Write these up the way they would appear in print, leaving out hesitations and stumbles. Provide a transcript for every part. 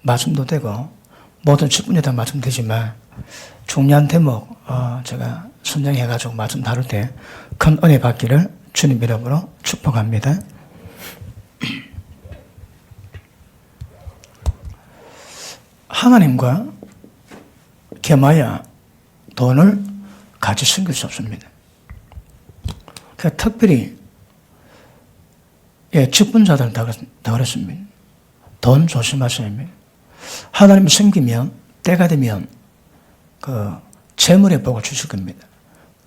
말씀도 되고 모든 직분에 다 말씀되지만 중요한 대목 제가 선정해가지고 말씀 다룰 때 큰 은혜 받기를 주님 이름으로 축복합니다. 하나님과 겸하여 돈을 같이 섬길 수 없습니다. 그러니까 특별히 직분자들은 다 그렇습니다. 돈 조심하셔야 합니다. 하나님을 섬기면 때가 되면 그 재물의 복을 주실 겁니다.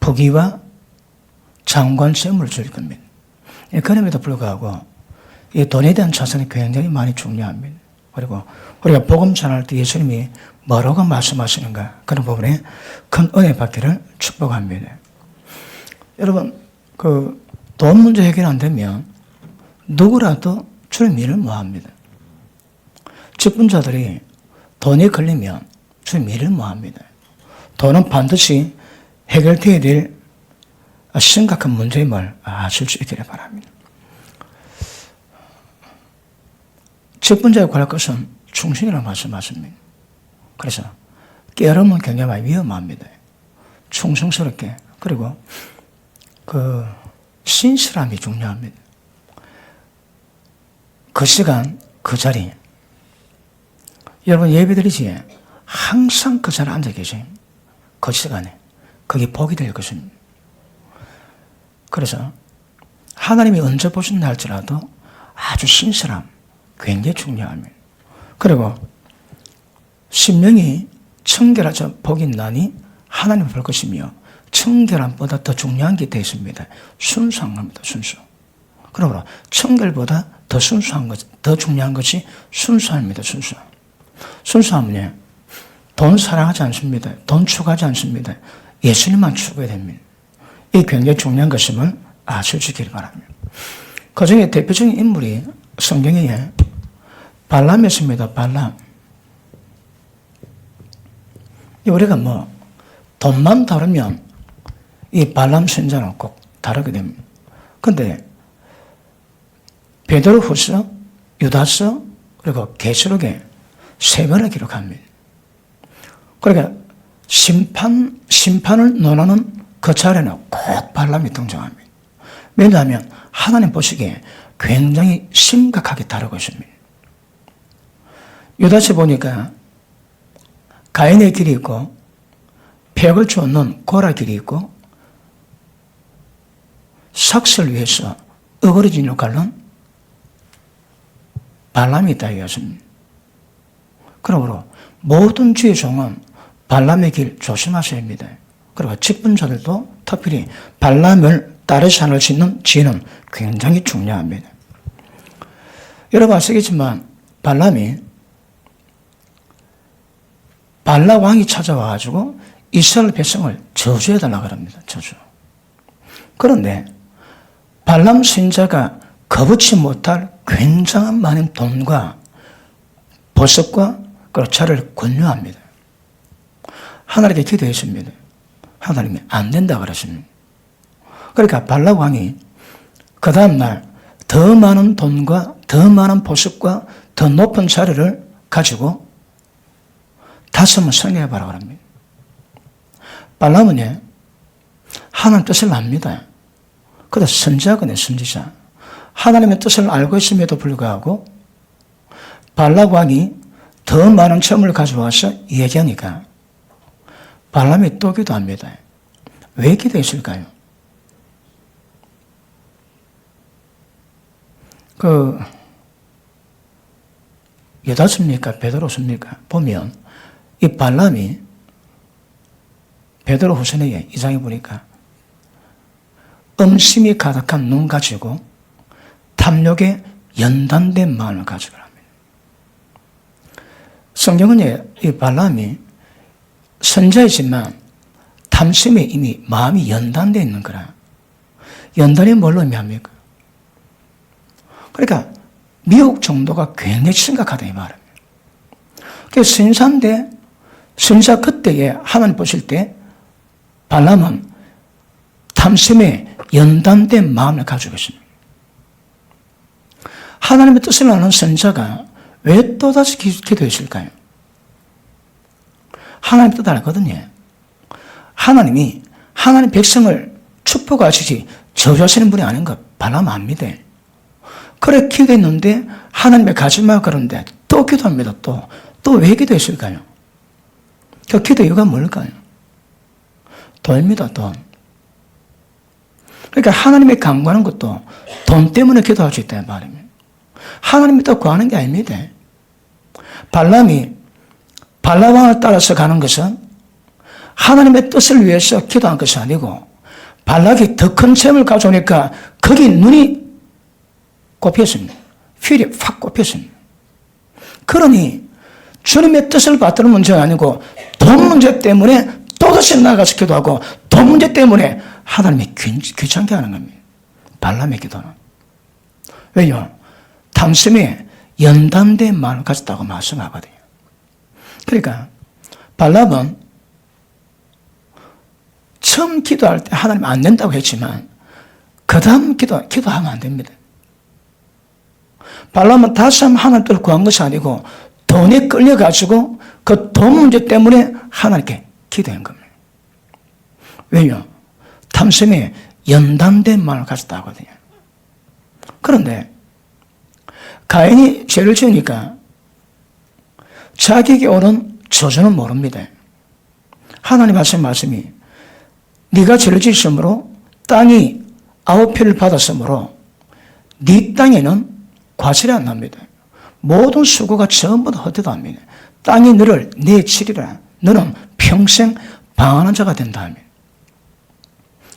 부귀와 장관 재물을 주실 겁니다. 그럼에도 불구하고 이 돈에 대한 자산이 굉장히 많이 중요합니다. 그리고 우리가 복음 전할 때 예수님이 뭐라고 말씀하시는가 그런 부분에 큰 은혜 받기를 축복합니다. 여러분 그 돈 문제 해결 안 되면 누구라도 주님 일을 못 합니다. 직분자들이 돈이 걸리면 주님 일을 못 합니다. 돈은 반드시 해결되어야 될 심각한 문제임을 아실 수 있기를 바랍니다. 직분자에 관할 것은 충신이라고 말씀하십니다. 그래서 깨어르면 굉장히 많이 위험합니다. 충성스럽게 그리고 그 신실함이 중요합니다. 그 시간 그 자리 여러분 예배드리지 항상 그 자리에 앉아 계세요. 그 시간에 그게 복이 될 것입니다. 그래서 하나님이 언제 보신다 할지라도 아주 신실함 굉장히 중요합니다. 그리고 심령이 청결하자 복이 있나니 하나님을 볼 것이며 청결함보다 더 중요한 게 되어 있습니다. 순수한 겁니다. 순수. 그러므로 청결보다 더 순수한 것, 더 중요한 것이 순수함입니다. 순수함은요, 돈 사랑하지 않습니다. 돈 추구하지 않습니다. 예수님만 추구해야 됩니다. 이 굉장히 중요한 것임을 아실 수 있기를 바랍니다. 그 중에 대표적인 인물이 성경에 발람이었습니다. 발람. 우리가 돈만 다루면 이 발람 선자는 꼭 다루게 됩니다. 그런데 베드로후서, 유다서, 그리고 계시록에 3번을 기록합니다. 그러니까 심판을 논하는 그 자리에는 꼭 발람이 등장합니다. 왜냐하면 하나님 보시기에 굉장히 심각하게 다루고 있습니다. 유다서 보니까 가인의 길이 있고 벽을 쫓는 고라 길이 있고 삭슬을 위해서 어그러진 역할은 발람이 있다 이것입니다. 그러므로 모든 주의 종은 발람의 길 조심하셔야 합니다. 그리고 직분자들도 특별히 발람을 따르지 않을 수 있는 지혜는 굉장히 중요합니다. 여러분 아시겠지만 발람이 발락 왕이 찾아와가지고 이스라엘 백성을 저주해달라고 합니다. 저주. 그런데 발람 선지자가 거부치 못할 굉장한 많은 돈과 보석과 그리고 차를 권유합니다. 하나님께 기도했습니다. 하나님이 안 된다 그러십니다. 그러니까 발락 왕이 그 다음날 더 많은 돈과 더 많은 보석과 더 높은 자리를 가지고 다시 한번 성행해봐라 그럽니다. 발람은 하나님 뜻을 압니다. 그래서 선지자거든요, 선지자. 하나님의 뜻을 알고 있음에도 불구하고 발락 왕이 더 많은 점을 가져와서 얘기하니까 발람이 또 기도합니다. 왜 기도했을까요? 유다서입니까? 베드로서입니까? 보면 이 발람이 베드로 후서에 2장에 보니까 음심이 가득한 눈 가지고 탐욕에 연단된 마음을 가지고 합니다. 성경은 이 발람이 선자이지만 탐심에 이미 마음이 연단되어 있는 거라. 연단이 뭘로 의미합니까? 그러니까 미혹 정도가 굉장히 심각하다 이 말입니다. 그래서 선지자인데 선지자 그때에 하나님 보실 때 발람은 탐심에 연단된 마음을 가지고 있습니다. 하나님의 뜻을 아는 선지자가 왜 또다시 기도했을까요? 하나님 뜻 알거든요. 하나님이 하나님 백성을 축복하시지 저주하시는 분이 아닌 거 발람 압니다. 그래 기도했는데 하나님의 가지마 그런데 또 기도합니다. 또 왜 기도했을까요? 그 기도 이유가 뭘까요? 돈입니다. 돈. 그러니까 하나님의 간구하는 것도 돈 때문에 기도할 수 있다는 말입니다. 하나님이 또 구하는 게 아닙니다. 발람이 발라왕을 따라서 가는 것은 하나님의 뜻을 위해서 기도한 것이 아니고 발락이 더 큰 셈을 가져오니까 거기 눈이 꼽혔습니다. 휠이 확 꼽혔습니다. 그러니 주님의 뜻을 받드는 문제가 아니고 돈 문제 때문에 또다시 나가서 기도하고 돈 문제 때문에 하나님이 귀찮게 하는 겁니다. 발람의 기도는. 왜요? 탐심에 연단된 마음을 가졌다고 말씀하거든요. 그러니까 발람은 처음 기도할 때 하나님 안 된다고 했지만 그 다음 기도하면 안 됩니다. 발람은 다시 한번 하나님 뜻을 구한 것이 아니고 돈에 끌려가지고 그 돈 문제 때문에 하나님께 기도한 겁니다. 왜요? 탐심에 연단된 마음을 가졌다 하거든요. 그런데 가인이 죄를 지으니까 자기에게 오는 저주는 모릅니다. 하나님 하신 말씀이 네가 죄를 지으므로 땅이 9표를 받았으므로 네 땅에는 과실이 안 납니다. 모든 수고가 전부 다 헛되답니다. 땅이 너를 내치리라. 너는 평생 방황하는 자가 된다 합니다.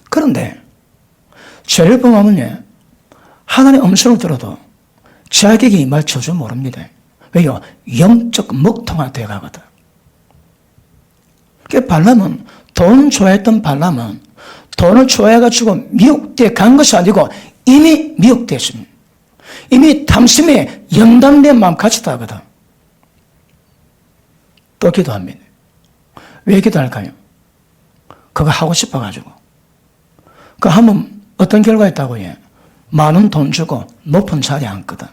그런데 죄를 범하면요, 하나님의 음성을 들어도 자기에게 임할 저주 모릅니다. 왜요? 영적 먹통화 되어 가거든. 발람은 돈 좋아했던 발람은 돈을 좋아해가지고 미혹되어 간 것이 아니고 이미 미혹되었습니다. 이미 탐심에 연단된 마음 가졌다 하거든. 또 기도합니다. 왜 기도할까요? 그거 하고 싶어가지고. 그거 하면 어떤 결과 있다고 해? 많은 돈 주고 높은 자리에 앉거든.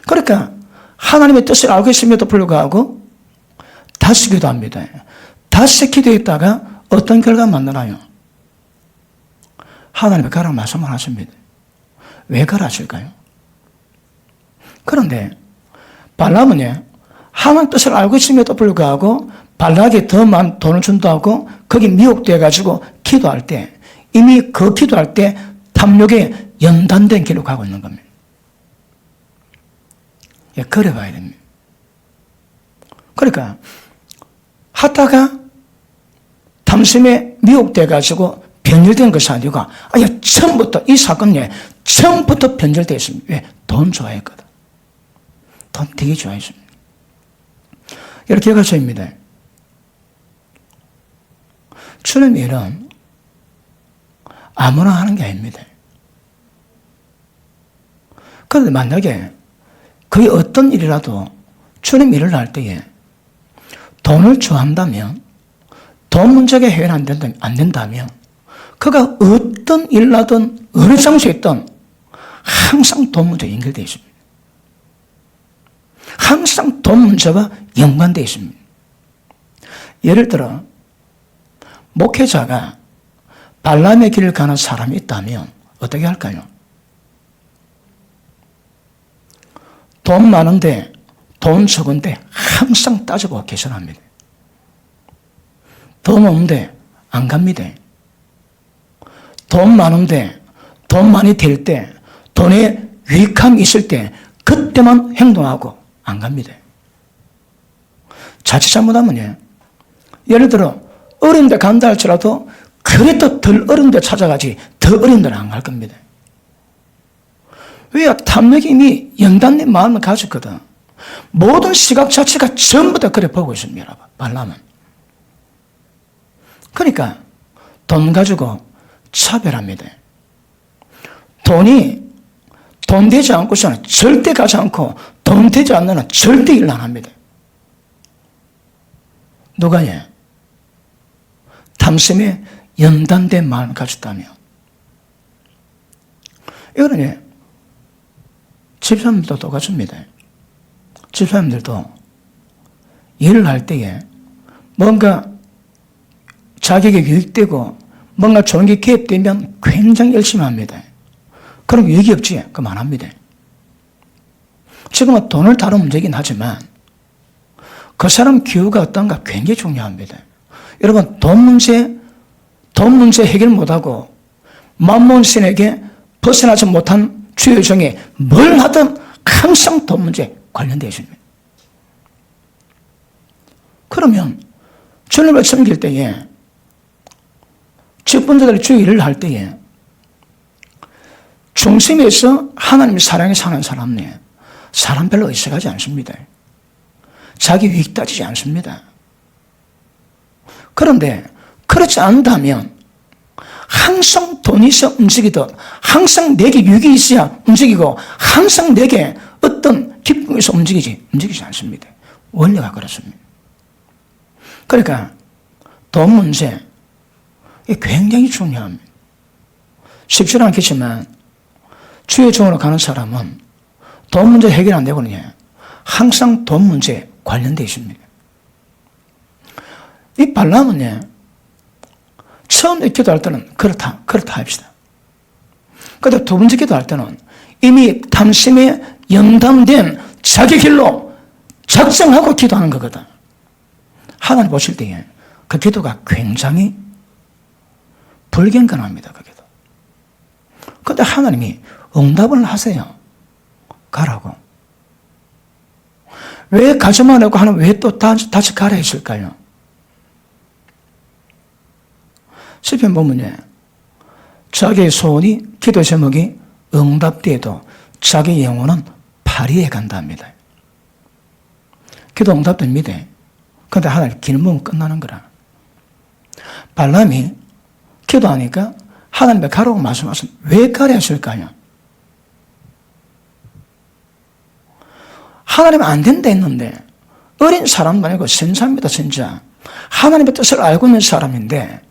그러니까 하나님의 뜻을 알고 있음에도 불구하고 다시 기도합니다. 다시 기도했다가 어떤 결과 만나나요? 하나님의 가라고 말씀을 하십니다. 왜 가라 하실까요? 그런데 발람은요, 하나님 뜻을 알고 있음에도 불구하고 발락이 더 많은 돈을 준다고 거기 미혹되어 가지고 기도할 때 이미 그 기도할 때 탐욕에 연단된 길로 가고 있는 겁니다. 예, 그래 봐야 됩니다. 그러니까 하다가 탐심에 미혹되어 가지고 변질된 것이 아니고 아예 처음부터 이 사건에 처음부터 변질되어 있습니다. 왜? 돈 좋아했거든. 돈 되게 좋아했습니다. 이렇게 가서입니다. 주님 일은 아무나 하는 게 아닙니다. 그런데 만약에 거의 어떤 일이라도 주님 일을 할 때에 돈을 좋아한다면 돈 문제가 해결 안 된다면 그가 어떤 일 하든 어느 장소에 있든 항상 돈 문제에 연결되어 있습니다. 항상 돈 문제와 연관되어 있습니다. 예를 들어 목회자가 발람의 길을 가는 사람이 있다면 어떻게 할까요? 돈 많은데 돈 적은데 항상 따지고 계산합니다. 돈 없는데 안 갑니다. 돈 많은데 돈 많이 될 때 돈에 유익함이 있을 때 그때만 행동하고 안 갑니다. 자칫 잘못하면요, 예를 들어 어려운 데 간다 할지라도 그래도 덜 어려운 데 찾아가지 더 어려운 데는 안 갈 겁니다. 왜? 탐욕이 이미 연단된 마음을 가졌거든. 모든 시각 자체가 전부 다 그래 보고 있습니다. 발람은. 그러니까 돈 가지고 차별합니다. 돈이 돈 되지 않고서는 절대 가지 않고 돈 되지 않는 한 절대 일 안 합니다. 누가요? 탐심에 연단된 마음을 가졌다면 이거는 집사님들도 똑같습니다. 집사님들도 일을 할 때에 뭔가 자격에 유익되고 뭔가 좋은 게 개입되면 굉장히 열심히 합니다. 그럼 유익이 없지? 그럼 안 합니다. 지금은 돈을 다룬 문제이긴 하지만 그 사람 기후가 어떤가 굉장히 중요합니다. 여러분, 돈 문제 해결 못하고 만몬신에게 벗어나지 못한 주요 중에 뭘 하든 항상 돈 문제 관련되어 있습니다. 그러면 주님을 섬길 때에 직분자들이 주의 일을 할 때에 중심에서 하나님의 사랑에 사는 사람네 사람 별로 의식하지 않습니다. 자기 유익 따지지 않습니다. 그런데 그렇지 않다면 항상 돈이 있어 움직이듯 항상 내게 유익이 있어야 움직이고 항상 내게 어떤 기쁨이 있어 움직이지 않습니다. 원리가 그렇습니다. 그러니까 돈 문제 이게 굉장히 중요합니다. 쉽지는 않겠지만 주의 종으로 가는 사람은 돈 문제 해결 안 되거든요. 항상 돈 문제에 관련되어 있습니다. 이 발람은요, 처음 기도할 때는 그렇다 합시다. 그런데 두 번째 기도할 때는 이미 탐심에 연담된 자기 길로 작정하고 기도하는 거거든. 하나님 보실 때에 그 기도가 굉장히 불경건합니다. 그 기도. 그런데 하나님이 응답을 하세요. 가라고. 왜 가지 말라고 하는 왜 또 다시 가라 했을까요? 시편 보면요, 자기의 소원이 기도 제목이 응답되어도 자기 영혼은 파리에 간답니다. 기도 응답됩니다. 그런데 하나님 기름부으면 끝나는 거라. 발람이 기도하니까 하나님의 가라고 말씀하셨습니다. 왜 가라 했을까요? 하나님 안 된다 했는데 어린 사람도 아니고 선자입니다. 선자. 하나님의 뜻을 알고 있는 사람인데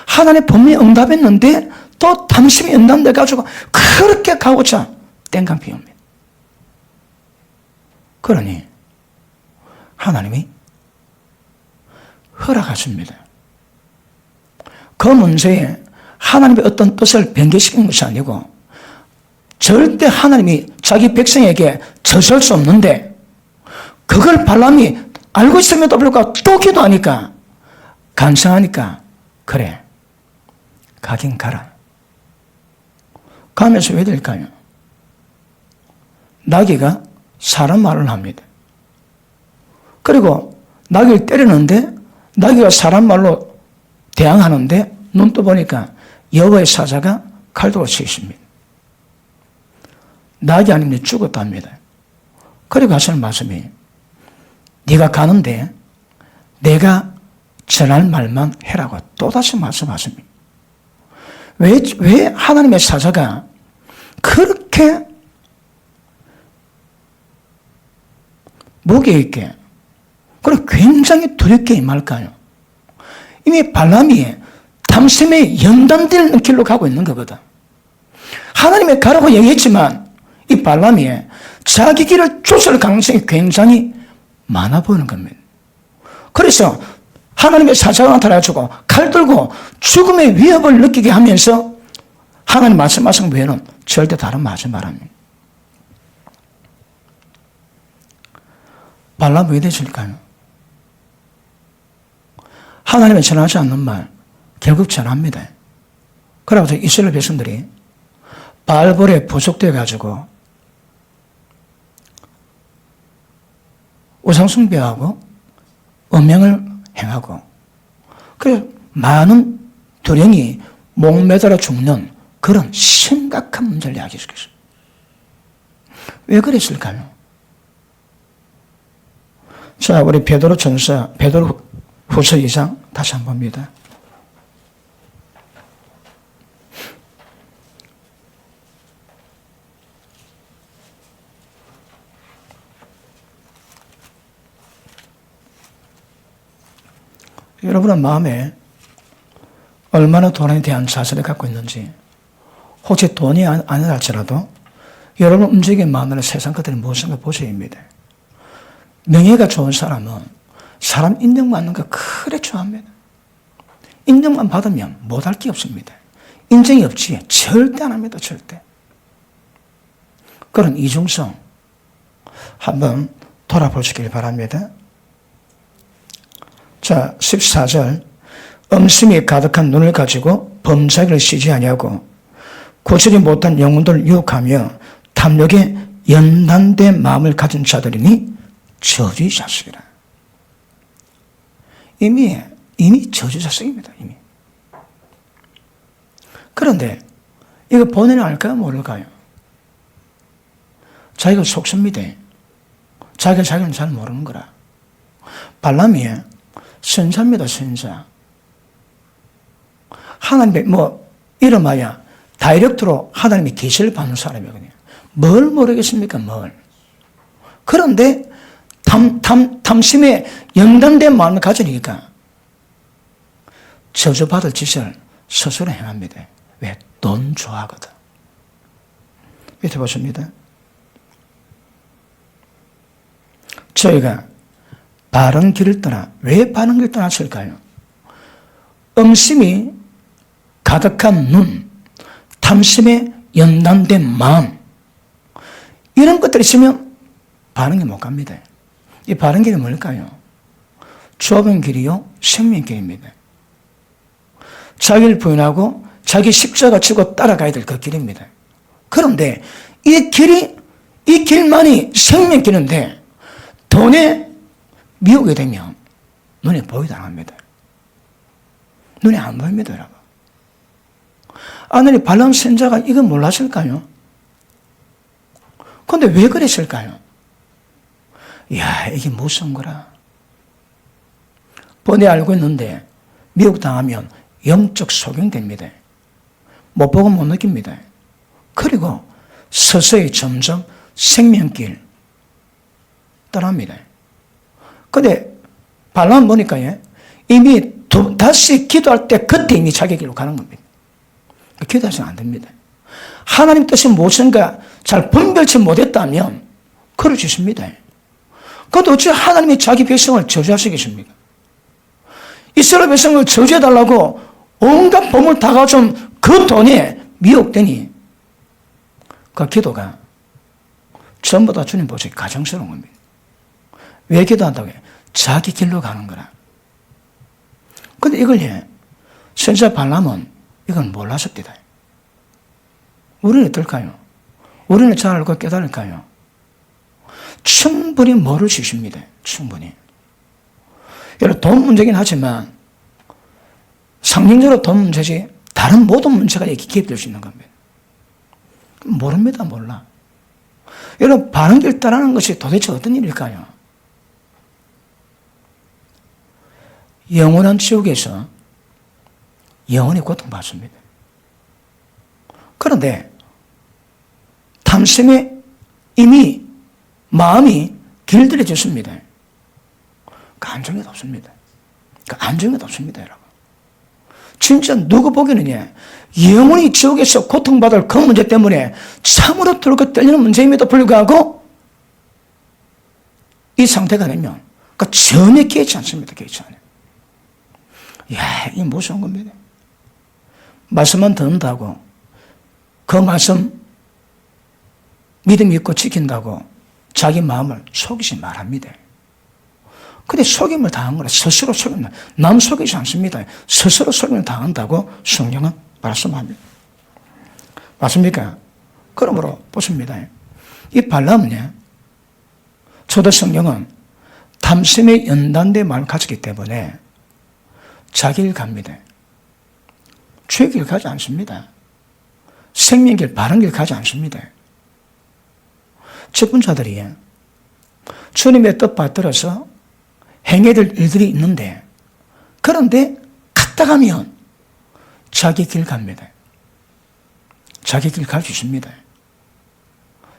하나님의 법문에 응답했는데 또 탐심이 연단돼가지고 그렇게 가고자 땡강 피웁니다. 그러니 하나님이 허락하십니다. 그 문제에 하나님의 어떤 뜻을 변개시키는 것이 아니고 절대 하나님이 자기 백성에게 저지할 수 없는데 그걸 발람이 알고 있음에도 불구하고 또 기도하니까 간청하니까 그래 가긴 가라. 가면서 왜 될까요? 나귀가 사람 말을 합니다. 그리고 나귀를 때리는데 나귀가 사람 말로 대항하는데 눈 떠보니까 여호와의 사자가 칼도로 치십니다. 나귀 아니면 죽었다 합니다. 그리고 하시는 말씀이 네가 가는데 내가 전할 말만 해라고 또다시 말씀하십니다. 왜 하나님의 사자가 그렇게 무게 있게 그리고 굉장히 두렵게 임할까요? 이미 발람이 탐심에 연단되는 길로 가고 있는 거거든. 하나님의 가라고 얘기했지만 이 발람이 자기 길을 쫓을 가능성이 굉장히 많아 보이는 겁니다. 그래서 하나님의 사자가 나타나가지고 칼 들고 죽음의 위협을 느끼게 하면서 하나님 말씀하신 외에는 절대 다른 말씀 말합니다. 발람 왜 되실까요? 하나님의 전하지 않는 말 결국 전합니다. 그래서 이스라엘 백성들이 바알볼에 부속되어 가지고 우상숭배하고 음행을 행하고 그래서 많은 두령이 목매달아 죽는 그런 심각한 문제를 야기시켰어요. 왜 그랬을까요? 자, 우리 베드로 전서 베드로 후서 2장 다시 한번 봅니다. 여러분은 마음에 얼마나 돈에 대한 자세를 갖고 있는지 혹시 돈이 아니라 할지라도 여러분 움직이는 마음으로 세상 것들이 무엇인가 보셔야입니다. 명예가 좋은 사람은 사람 인정받는 거 그래 좋아합니다. 인정만 받으면 못할 게 없습니다. 인정이 없지 절대 안 합니다. 절대. 그런 이중성 한번 돌아보시길 바랍니다. 자, 14절. 음심이 가득한 눈을 가지고 범사기를 쉬지 아니하고 고치지 못한 영혼들을 유혹하며 탐욕에 연단된 마음을 가진 자들이니 저주의 자식이라. 이미 저주 자식입니다. 이미. 그런데 이거 본인은 알까요? 모를까요? 자기가 속습니다. 자기는 잘 모르는 거라. 발람이 선자입니다. 선자. 하나님의 이름하여 다이렉트로 하나님의 계시를 받는 사람이거든요. 뭘 모르겠습니까? 뭘. 그런데 탐심에 연단된 마음을 가지니까 저주받을 짓을 스스로 행합니다. 왜? 돈 좋아하거든. 밑에 보십니다. 저희가 바른 길을 떠나, 왜 바른 길을 떠났을까요? 음심이 가득한 눈, 탐심에 연단된 마음, 이런 것들이 있으면 바른 길 못 갑니다. 이 바른 길이 뭘까요? 좁은 길이요, 생명길입니다. 자기를 부인하고 자기 십자가 지고 따라가야 될 그 길입니다. 그런데 이 길만이 생명길인데 돈에 미혹이 되면 눈에 보이도 안 합니다. 눈에 안 보입니다, 여러분. 아내리 발람 선자가 이거 몰랐을까요? 그런데 왜 그랬을까요? 이야, 이게 무슨 거라. 뻔히 알고 있는데 미혹당하면 영적 소경됩니다. 못 보고 못 느낍니다. 그리고 서서히 점점 생명길 떠납니다. 근데 발람 보니까 이미 다시 기도할 때 그때 이미 자기 길로 가는 겁니다. 기도하시면 안 됩니다. 하나님 뜻이 무엇인가 잘 분별치 못했다면 그러주십니다. 그것도 어찌 하나님이 자기 백성을 저주하시겠습니까? 이스라엘 백성을 저주해달라고 온갖 보물 다 가져온 그 돈에 미혹되니 그 기도가 전부 다 주님 보시기 가정스러운 겁니다. 왜 기도한다고 해요? 자기 길로 가는 거라. 근데 이걸 선지자 발람은 이건 몰랐습니다. 우리는 어떨까요? 우리는 잘 알고 깨달을까요? 충분히 모를 수 있습니다. 충분히. 여러분, 돈 문제긴 하지만 상징적으로 돈 문제지 다른 모든 문제가 이렇게 기입될 수 있는 겁니다. 모릅니다. 몰라. 여러분, 바른 길 따라가는 것이 도대체 어떤 일일까요? 영원한 지옥에서 영원히 고통받습니다. 그런데 탐심에 이미 마음이 길들여졌습니다. 그 안정이 없습니다. 그 안정이 없습니다, 여러분. 진짜 누구 보기는요, 영원히 지옥에서 고통받을 그 문제 때문에 참으로 들고 떨리는 문제임에도 불구하고 이 상태가 되면 그 전혀 깨지 않습니다. 깨지 않아요. 이야, 이게 무서운 겁니다. 말씀만 듣는다고 그 말씀 믿음 있고 지킨다고 자기 마음을 속이지 말합니다. 근데 속임을 당한 거라. 스스로 속임을, 남 속이지 않습니다. 스스로 속임을 당한다고 성경은 말씀합니다. 맞습니까? 그러므로 보십니다. 이 발람은요, 초대 성경은 탐심에 연단된 마음을 가졌기 때문에 자기를 갑니다. 죄의 길 가지 않습니다. 생명길, 바른 길 가지 않습니다. 직분자들이 주님의 뜻 받들어서 행해야 될 일들이 있는데, 그런데 갔다 가면 자기 길 갑니다. 자기 길 갈 수 있습니다.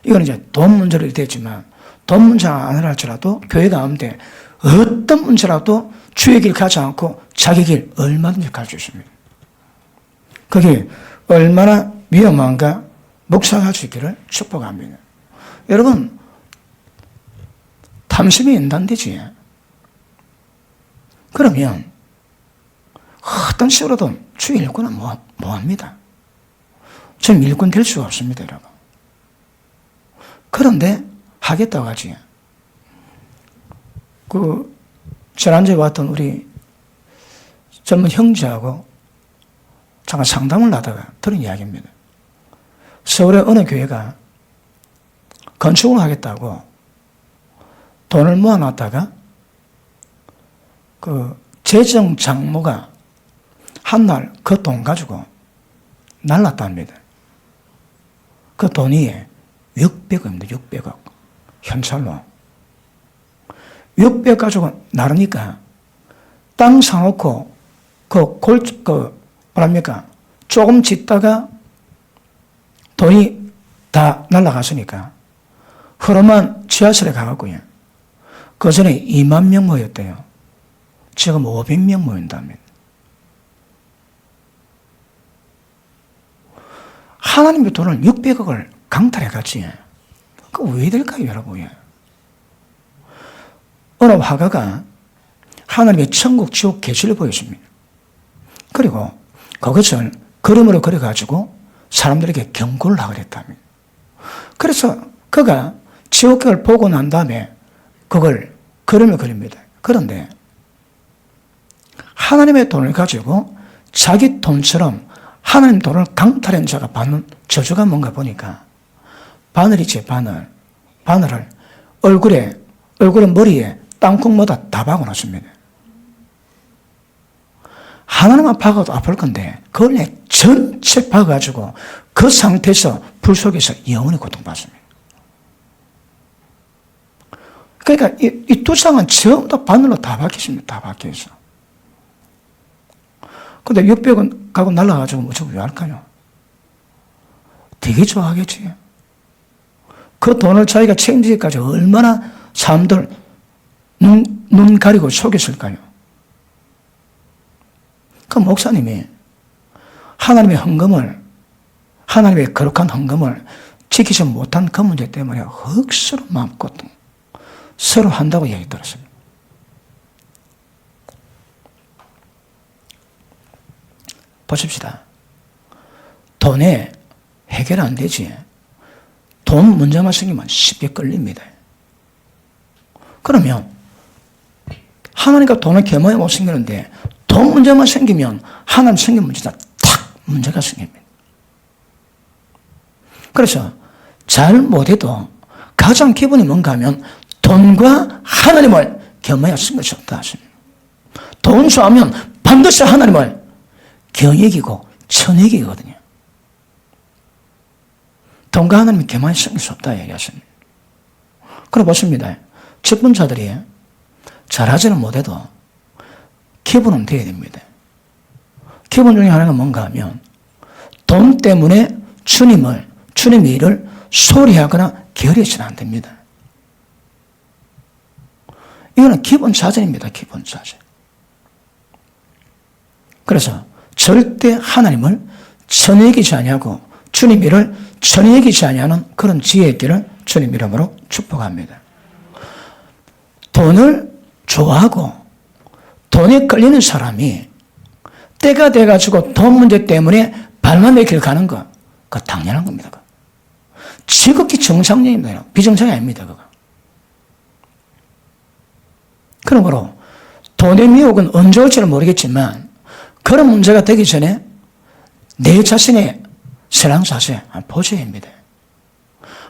이건 이제 돈 문제로 되지만, 돈 문제가 아니라 할지라도 교회 가운데 어떤 문제라도 주의 길 가지 않고 자기 길 얼마든지 갈 수 있습니다. 그게 얼마나 위험한가 묵상할 수 있기를 축복합니다. 여러분, 탐심이 인단되지. 그러면 어떤 식으로든 주 일꾼은 뭐합니다? 지금 일꾼 될 수가 없습니다, 여러분. 그런데 하겠다고 하지. 지난주에 왔던 우리 젊은 형제하고 잠깐 상담을 하다가 들은 이야기입니다. 서울의 어느 교회가 건축을 하겠다고 돈을 모아놨다가 재정 장모가 한날 그 돈 가지고 날랐답니다. 그 돈이 600억입니다. 600억. 현찰로. 600억 가지고 나르니까 땅 사놓고 조금 짓다가 돈이 다 날아갔으니까 흐름한 지하철에 가갖고요. 그 전에 2만 명 모였대요. 지금 500명 모인답니다. 하나님의 돈을 600억을 강탈해갔지. 그거 왜 될까요, 여러분? 어느 화가가 하나님의 천국, 지옥 계시를 보여줍니다. 그리고 그것을 그림으로 그려가지고 사람들에게 경고를 하고 그랬답니다. 그래서 그가 지옥을 보고 난 다음에 그걸 그림을 그립니다. 그런데 하나님의 돈을 가지고 자기 돈처럼 하나님 돈을 강탈한 자가 받는 저주가 뭔가 보니까 바늘이지, 바늘. 바늘을 얼굴에 머리에 땅콩마다 다 박아놨습니다. 하나님만 박아도 아플 건데 그걸 전체 박아가지고 그 상태에서 불 속에서 영원히 고통받습니다. 그러니까 이 두 상은 전부 다 바늘로 다 박혔습니다. 다 박혀서. 근데 600원 가고 날라가지고 무조건 왜 할까요? 되게 좋아하겠지. 그 돈을 자기가 책임지기까지 얼마나 사람들 눈 가리고 속였을까요? 그 목사님이 하나님의 헌금을, 하나님의 거룩한 헌금을 지키지 못한 그 문제 때문에 억수로 마음고통 서로 한다고 얘기 들었어요. 보십시다. 돈에 해결 안 되지. 돈 문제만 생기면 쉽게 끌립니다. 그러면 하나님과 돈을 겸허해 못 생기는데 돈 문제만 생기면 하나님 생긴 문제다 탁 문제가 생깁니다. 그래서 잘 못해도 가장 기본이 뭔가 하면 돈과 하나님을 겸허해 생길 수 없다 하십니다. 돈 좋아하면 반드시 하나님을 경액이고 천액이거든요. 돈과 하나님이 겸허해 생길 수 없다 얘기하십니다. 그래 보십니다. 직분자들이 잘하지는 못해도 기분은 돼야 됩니다. 기분 중에 하나가 뭔가 하면 돈 때문에 주님의 일을 소리하거나 게으르지는 안 됩니다. 이거는 기본 자질입니다. 기본 자질. 그래서 절대 하나님을 천여기지 아니하고 주님 일을 천여기지 아니하는 그런 지혜의 있기를 주님 이름으로 축복합니다. 돈을 좋아하고 돈에 끌리는 사람이 때가 돼가지고 돈 문제 때문에 발만 내길 가는 거, 그거 당연한 겁니다. 지극히 정상적입니다. 비정상이 아닙니다. 그거. 그러므로 돈의 미혹은 언제 올지는 모르겠지만 그런 문제가 되기 전에 내 자신의 신앙자세 보셔야 합니다.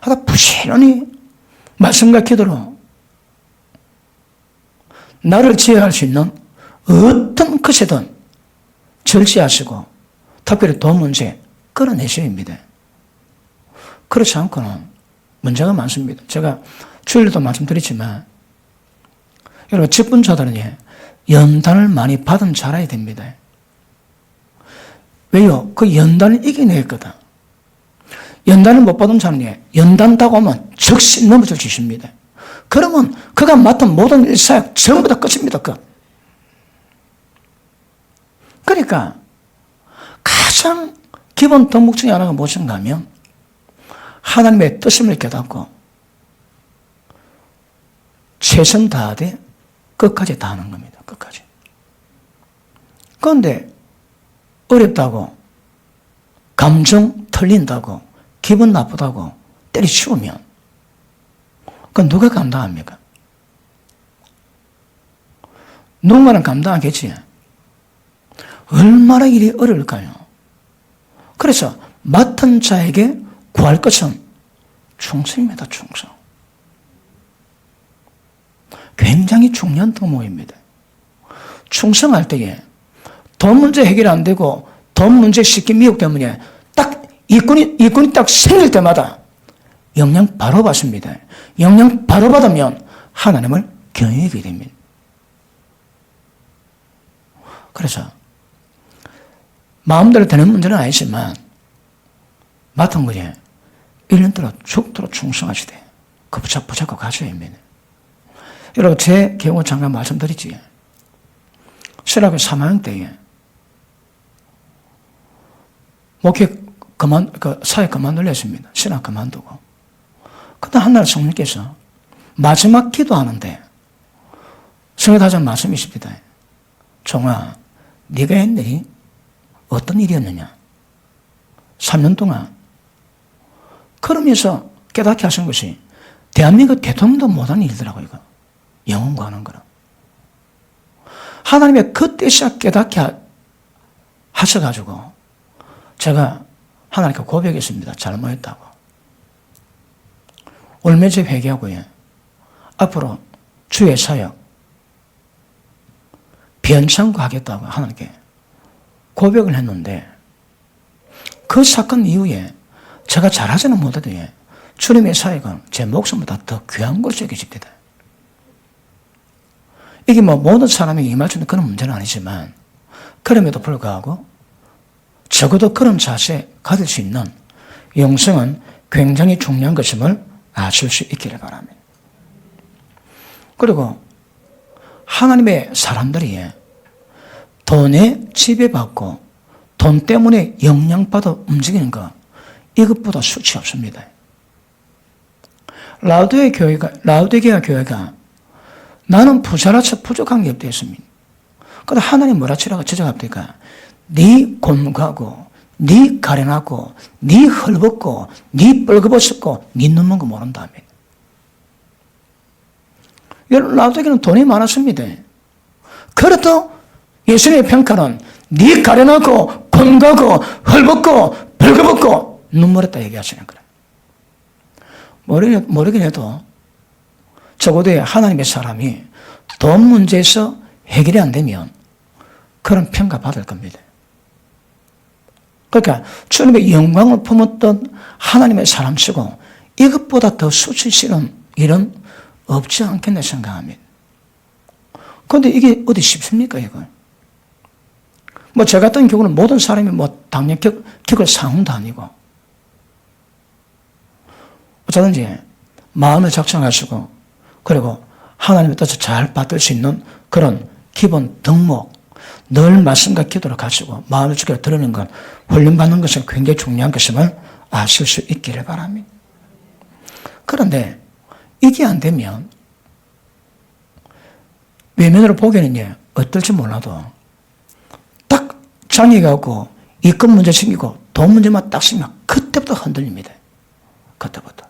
하다 부지런히 말씀과 기도로 나를 지혜할 수 있는 어떤 것이든 절제하시고 특별히 돈 문제 끌어내셔야 합니다. 그렇지 않고는 문제가 많습니다. 제가 주일에도 말씀드렸지만 여러분 직분자들은 연단을 많이 받은 자라야 됩니다. 왜요? 그 연단을 이겨내거든. 연단을 못 받은 자는 연단 다고 하면 즉시 넘어져 주십니다. 그러면 그가 맡은 모든 일사역 전부 다 끝입니다. 그러니까 가장 기본 덕목 중에 하나가 무엇인가 하면 하나님의 뜻을 깨닫고 최선 다하되 끝까지 다하는 겁니다. 끝까지. 그런데 어렵다고, 감정 털린다고, 기분 나쁘다고 때려치우면 그건 누가 감당합니까? 누군가는 감당하겠지. 얼마나 일이 어려울까요? 그래서 맡은 자에게 구할 것은 충성입니다. 충성. 굉장히 중요한 도모입니다. 충성할 때에 돈 문제 해결 안 되고 돈 문제 쉽게 미혹 때문에 딱 일꾼이 딱 생길 때마다 영향 바로 받습니다. 영향 바로 받으면 하나님을 경외하게 됩니다. 그래서 마음대로 되는 문제는 아니지만 맡은 거에 1년 동안 죽도록 충성하시되 그 붙잡고 가셔야 합니다. 여러분, 제 경우 잠깐 말씀드리지. 신학교 3학년 때에 목회 사회 그만두려 했습니다. 신학 그만두고. 그때 한날 성령께서 마지막 기도하는데 성에 다시 말씀이 있습니다. 종아, 네가 한 일이 어떤 일이었느냐? 3년 동안. 그러면서 깨닫게 하신 것이 대한민국 대통령도 못하는 일이더라고요. 이거. 영혼 구하는 거라. 하나님의 그때 시작 깨닫게 하셔가지고 제가 하나님께 고백했습니다. 잘못했다고. 얼마 전에 회개하고요. 앞으로 주의 사역 변창구하겠다고 하나님께 고백을 했는데 그 사건 이후에 제가 잘하지는 못해도 주님의 사역은 제 목숨보다 더 귀한 것으로 여겨집니다. 이게 모든 사람에게 임할 수 있는 그런 문제는 아니지만 그럼에도 불구하고 적어도 그런 자세 가질 수 있는 영성은 굉장히 중요한 것임을 아실 수 있기를 바랍니다. 그리고 하나님의 사람들이 돈에 지배받고 돈 때문에 영향받아 움직이는 것, 이것보다 수치 없습니다. 라우디게아 교회가 나는 부자라서 부족한 게 없다 했습니다. 그런데 하나님 뭐라 치라고 지적합니까? 네 곤고하고 네 가련하고 네 헐벗고 네 뻘거벗었고 네 눈먼 거 모른다며. 여러분, 라우디게아는 돈이 많았습니다. 그래도 예수님의 평가는 네 가련하고 곤고하고 헐벗고 뻘거벗고 눈물했다 얘기하시는 거예요. 모르긴 해도 적어도 하나님의 사람이 돈 문제에서 해결이 안 되면 그런 평가 받을 겁니다. 그러니까 주님의 영광을 품었던 하나님의 사람치고 이것보다 더 수치스러운 일은 없지 않겠나 생각합니다. 그런데 이게 어디 쉽습니까, 이거? 저 같은 경우는 모든 사람이 당연 겪을 상황도 아니고 어쩌든지 마음을 작정하시고 그리고 하나님의 뜻을 잘 받을 수 있는 그런 기본 덕목, 늘 말씀과 기도를 가지고 마음을 죽여 드리는 것, 훈련받는 것은 굉장히 중요한 것임을 아실 수 있기를 바랍니다. 그런데 이게 안 되면 외면으로 보기에는 어떨지 몰라도 딱 장애가 오고 입금 문제 생기고 돈 문제만 딱 생기면 그때부터 흔들립니다. 그때부터.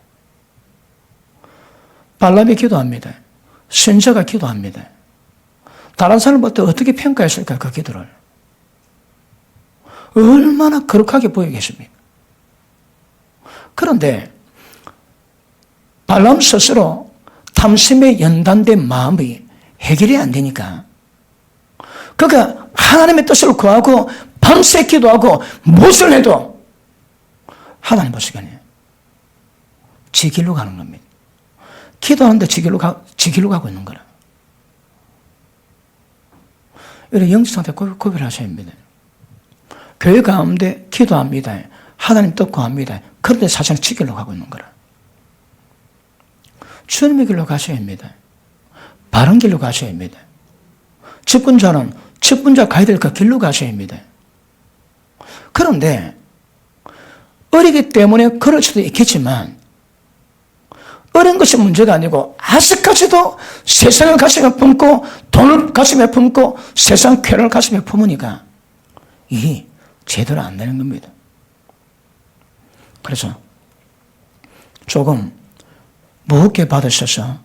발람이 기도합니다. 선지자가 기도합니다. 다른 사람부터 어떻게 평가했을까, 그 기도를. 얼마나 거룩하게 보이겠습니까? 그런데 발람 스스로 탐심에 연단된 마음이 해결이 안 되니까 그러니까 하나님의 뜻을 구하고 밤새 기도하고 무엇을 해도 하나님 보시기에는 지 길로 가는 겁니다. 기도하는데 지 길로 가고 있는 거라. 이런 영적 상태 구별하셔야 합니다. 교회 가운데 기도합니다. 하나님 뜻 구합니다. 그런데 사실은 지 길로 가고 있는 거라. 주님의 길로 가셔야 합니다. 바른 길로 가셔야 합니다. 직분자는 직분자 가야 될 그 길로 가셔야 합니다. 그런데 어리기 때문에 그럴 수도 있겠지만 어린 것이 문제가 아니고 아직까지도 세상을 가슴에 품고 돈을 가슴에 품고 세상 쾌락을 가슴에 품으니까 일이 제대로 안 되는 겁니다. 그래서 조금 무겁게 받으셔서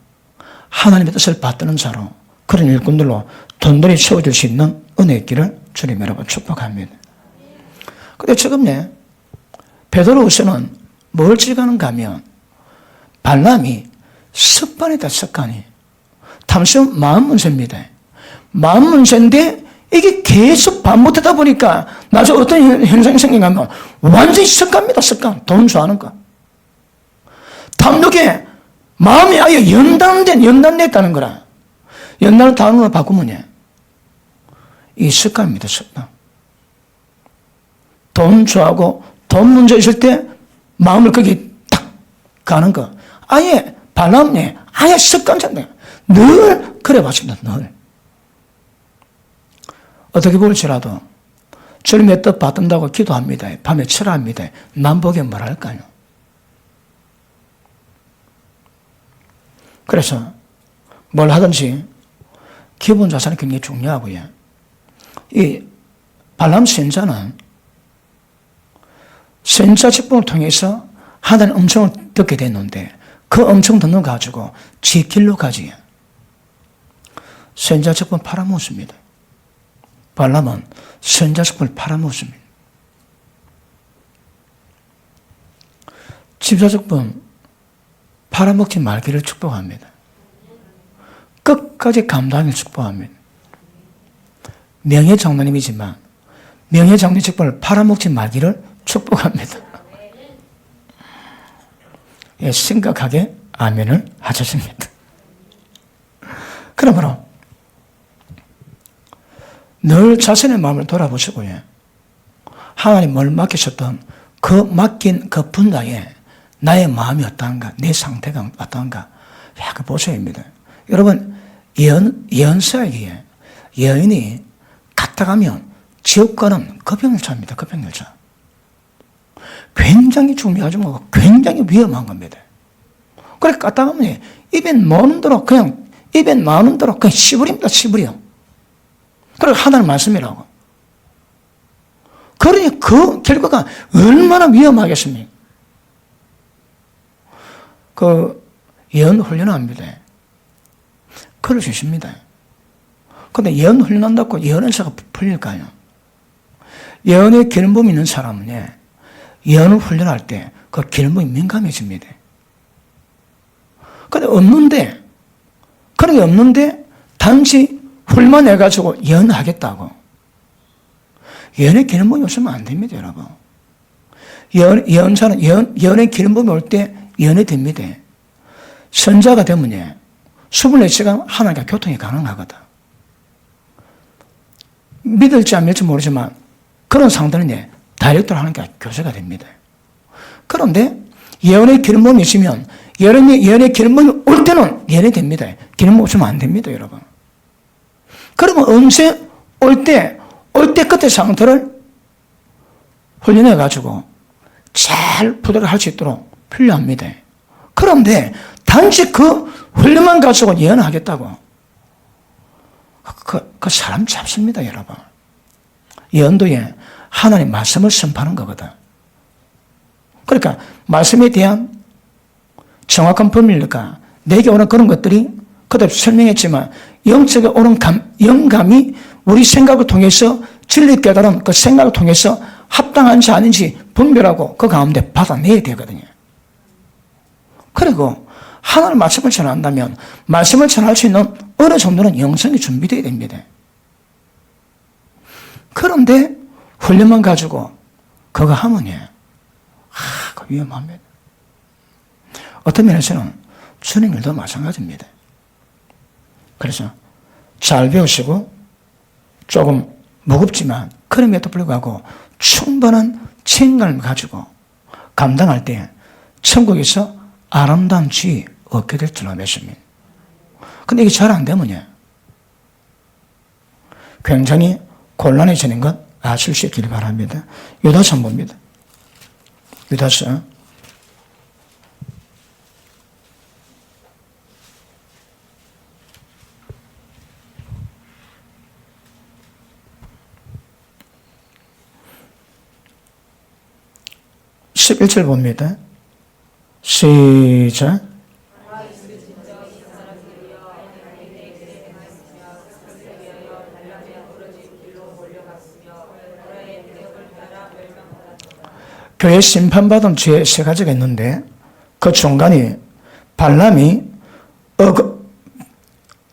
하나님의 뜻을 받드는 자로 그런 일꾼들로 돈들이 채워질 수 있는 은혜의 길을 주님 여러분 축복합니다. 근데 지금 베드로후서는 뭘 지가는가 하면 발람이 습관이다, 습관이. 단순 마음 문제입니다. 마음 문제인데 이게 계속 반복하다 보니까 나중에 어떤 현상이 생기냐면 완전히 습관입니다, 습관. 돈 좋아하는 거. 탐욕에 마음이 아예 연단됐다는 거라. 연단을 단어로 바꾸면 이 습관입니다, 습관. 돈 좋아하고 돈 문제 있을 때 마음을 거기 딱 가는 거. 아예 발람이 아예 습관적이에요. 늘 그래 왔습니다, 늘. 어떻게 볼지라도 주님의 뜻 받든다고 기도합니다. 밤에 철합니다. 남보게 뭐랄까요? 그래서 뭘 하든지 기본 자산이 굉장히 중요하고요. 이 발람 선자는 선자 직분을 통해서 하나님 음성을 듣게 됐는데 그 음성 듣는 거 가지고 지 길로 가지. 선자 직분 팔아먹습니다. 발람은 선자 직분을 팔아먹습니다. 집사 직분 팔아먹지 말기를 축복합니다. 끝까지 감당을 축복합니다. 명예장로님이지만 명예장로 직분을 팔아먹지 말기를 축복합니다. 예, 심각하게 아멘을 하셨습니다. 그러므로 늘 자신의 마음을 돌아보시고요. 하나님 뭘 맡기셨던 그 맡긴 그 분야에 나의 마음이 어떠한가, 내 상태가 어떠한가, 약간 보셔야 합니다. 여러분, 예언서에게 여인이 갔다 가면 지옥 가는 급행열차입니다. 급행열차. 굉장히 중요하지 뭐 굉장히 위험한 겁니다. 그래 갔다 가면 입에 넣는 대로 그냥 씹으립니다. 씹으려. 그래 하나님 말씀이라고. 그러니 그 결과가 얼마나 위험하겠습니까? 그 예언 훈련합니다. 그럴 수 있습니다. 근데 예언 훈련한다고 예언에서가 풀릴까요? 예언의 기름붐이 있는 사람은 예언을 훈련할 때 그 기름붐이 민감해집니다. 근데 그런 게 없는데 단지 훈련해가지고 예언하겠다고. 예언의 기름붐이 없으면 안 됩니다, 여러분. 예언자는 예언의 기름붐이 올 때 예언이 됩니다. 선자가 되면 24시간 하나님과 교통이 가능하거든. 믿을지 안 믿을지 모르지만 그런 상대는 다이렉트로 하나님과 교제가 됩니다. 그런데 예언의 기름붐이 있으면 예언의 기름붐이 올 때는 예언이 됩니다. 기름붐 없으면 안 됩니다, 여러분. 그러면 언제 올 때 끝의 상태를 훈련해가지고 잘 부대를 할 수 있도록 필요합니다. 그런데 단지 그 훈련만 가지고 예언하겠다고 그 사람 잡습니다, 여러분. 예언도에 하나님 말씀을 선포하는 거거든. 그러니까 말씀에 대한 정확한 법리가 내게 오는 그런 것들이 그대로 설명했지만 영적에 오는 영감이 우리 생각을 통해서 진리 깨달은 그 생각을 통해서 합당한지 아닌지 분별하고 그 가운데 받아내야 되거든요. 그리고 하나님 말씀을 전한다면 말씀을 전할 수 있는 어느 정도는 영성이 준비되어야 됩니다. 그런데 훈련만 가지고 그거 하면 그 위험합니다. 어떤 면에서는 주님 일도 마찬가지입니다. 그래서 잘 배우시고 조금 무겁지만 그럼에도 불구하고 충분한 책임감을 가지고 감당할 때 천국에서 아름다운 지위 얻게 될 줄로 믿습니다. 근데 이게 잘 안 되면 굉장히 곤란해지는 것 아실 수 있기를 바랍니다. 유다서 봅니다. 유다서 11절 봅니다. 시작. 교회 심판받은 죄 세 가지가 있는데 그 중간에 발람이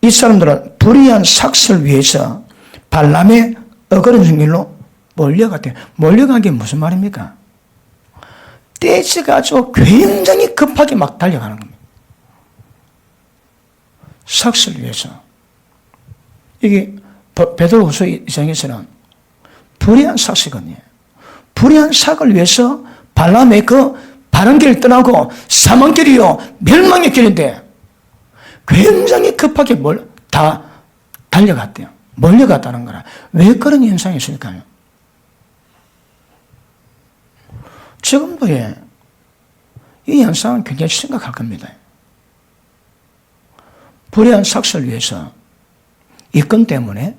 이 사람들은 불의한 삭슬 위해서 발람의 어그러진 길로 몰려갔대요. 몰려간 게 무슨 말입니까? 떼지가지고 굉장히 급하게 막 달려가는 겁니다. 삭슬 위해서. 이게 베드로후서 2장에서는 불의한 삭슬이거든요. 불의한 삭을 위해서 발람의 그 바른 길을 떠나고 사망길이요 멸망의 길인데 굉장히 급하게 다 달려갔대요. 몰려갔다는 거라. 왜 그런 현상이 있을까요? 지금도 이 현상은 굉장히 심각할 겁니다. 불의한 삭슬을 위해서 이권 때문에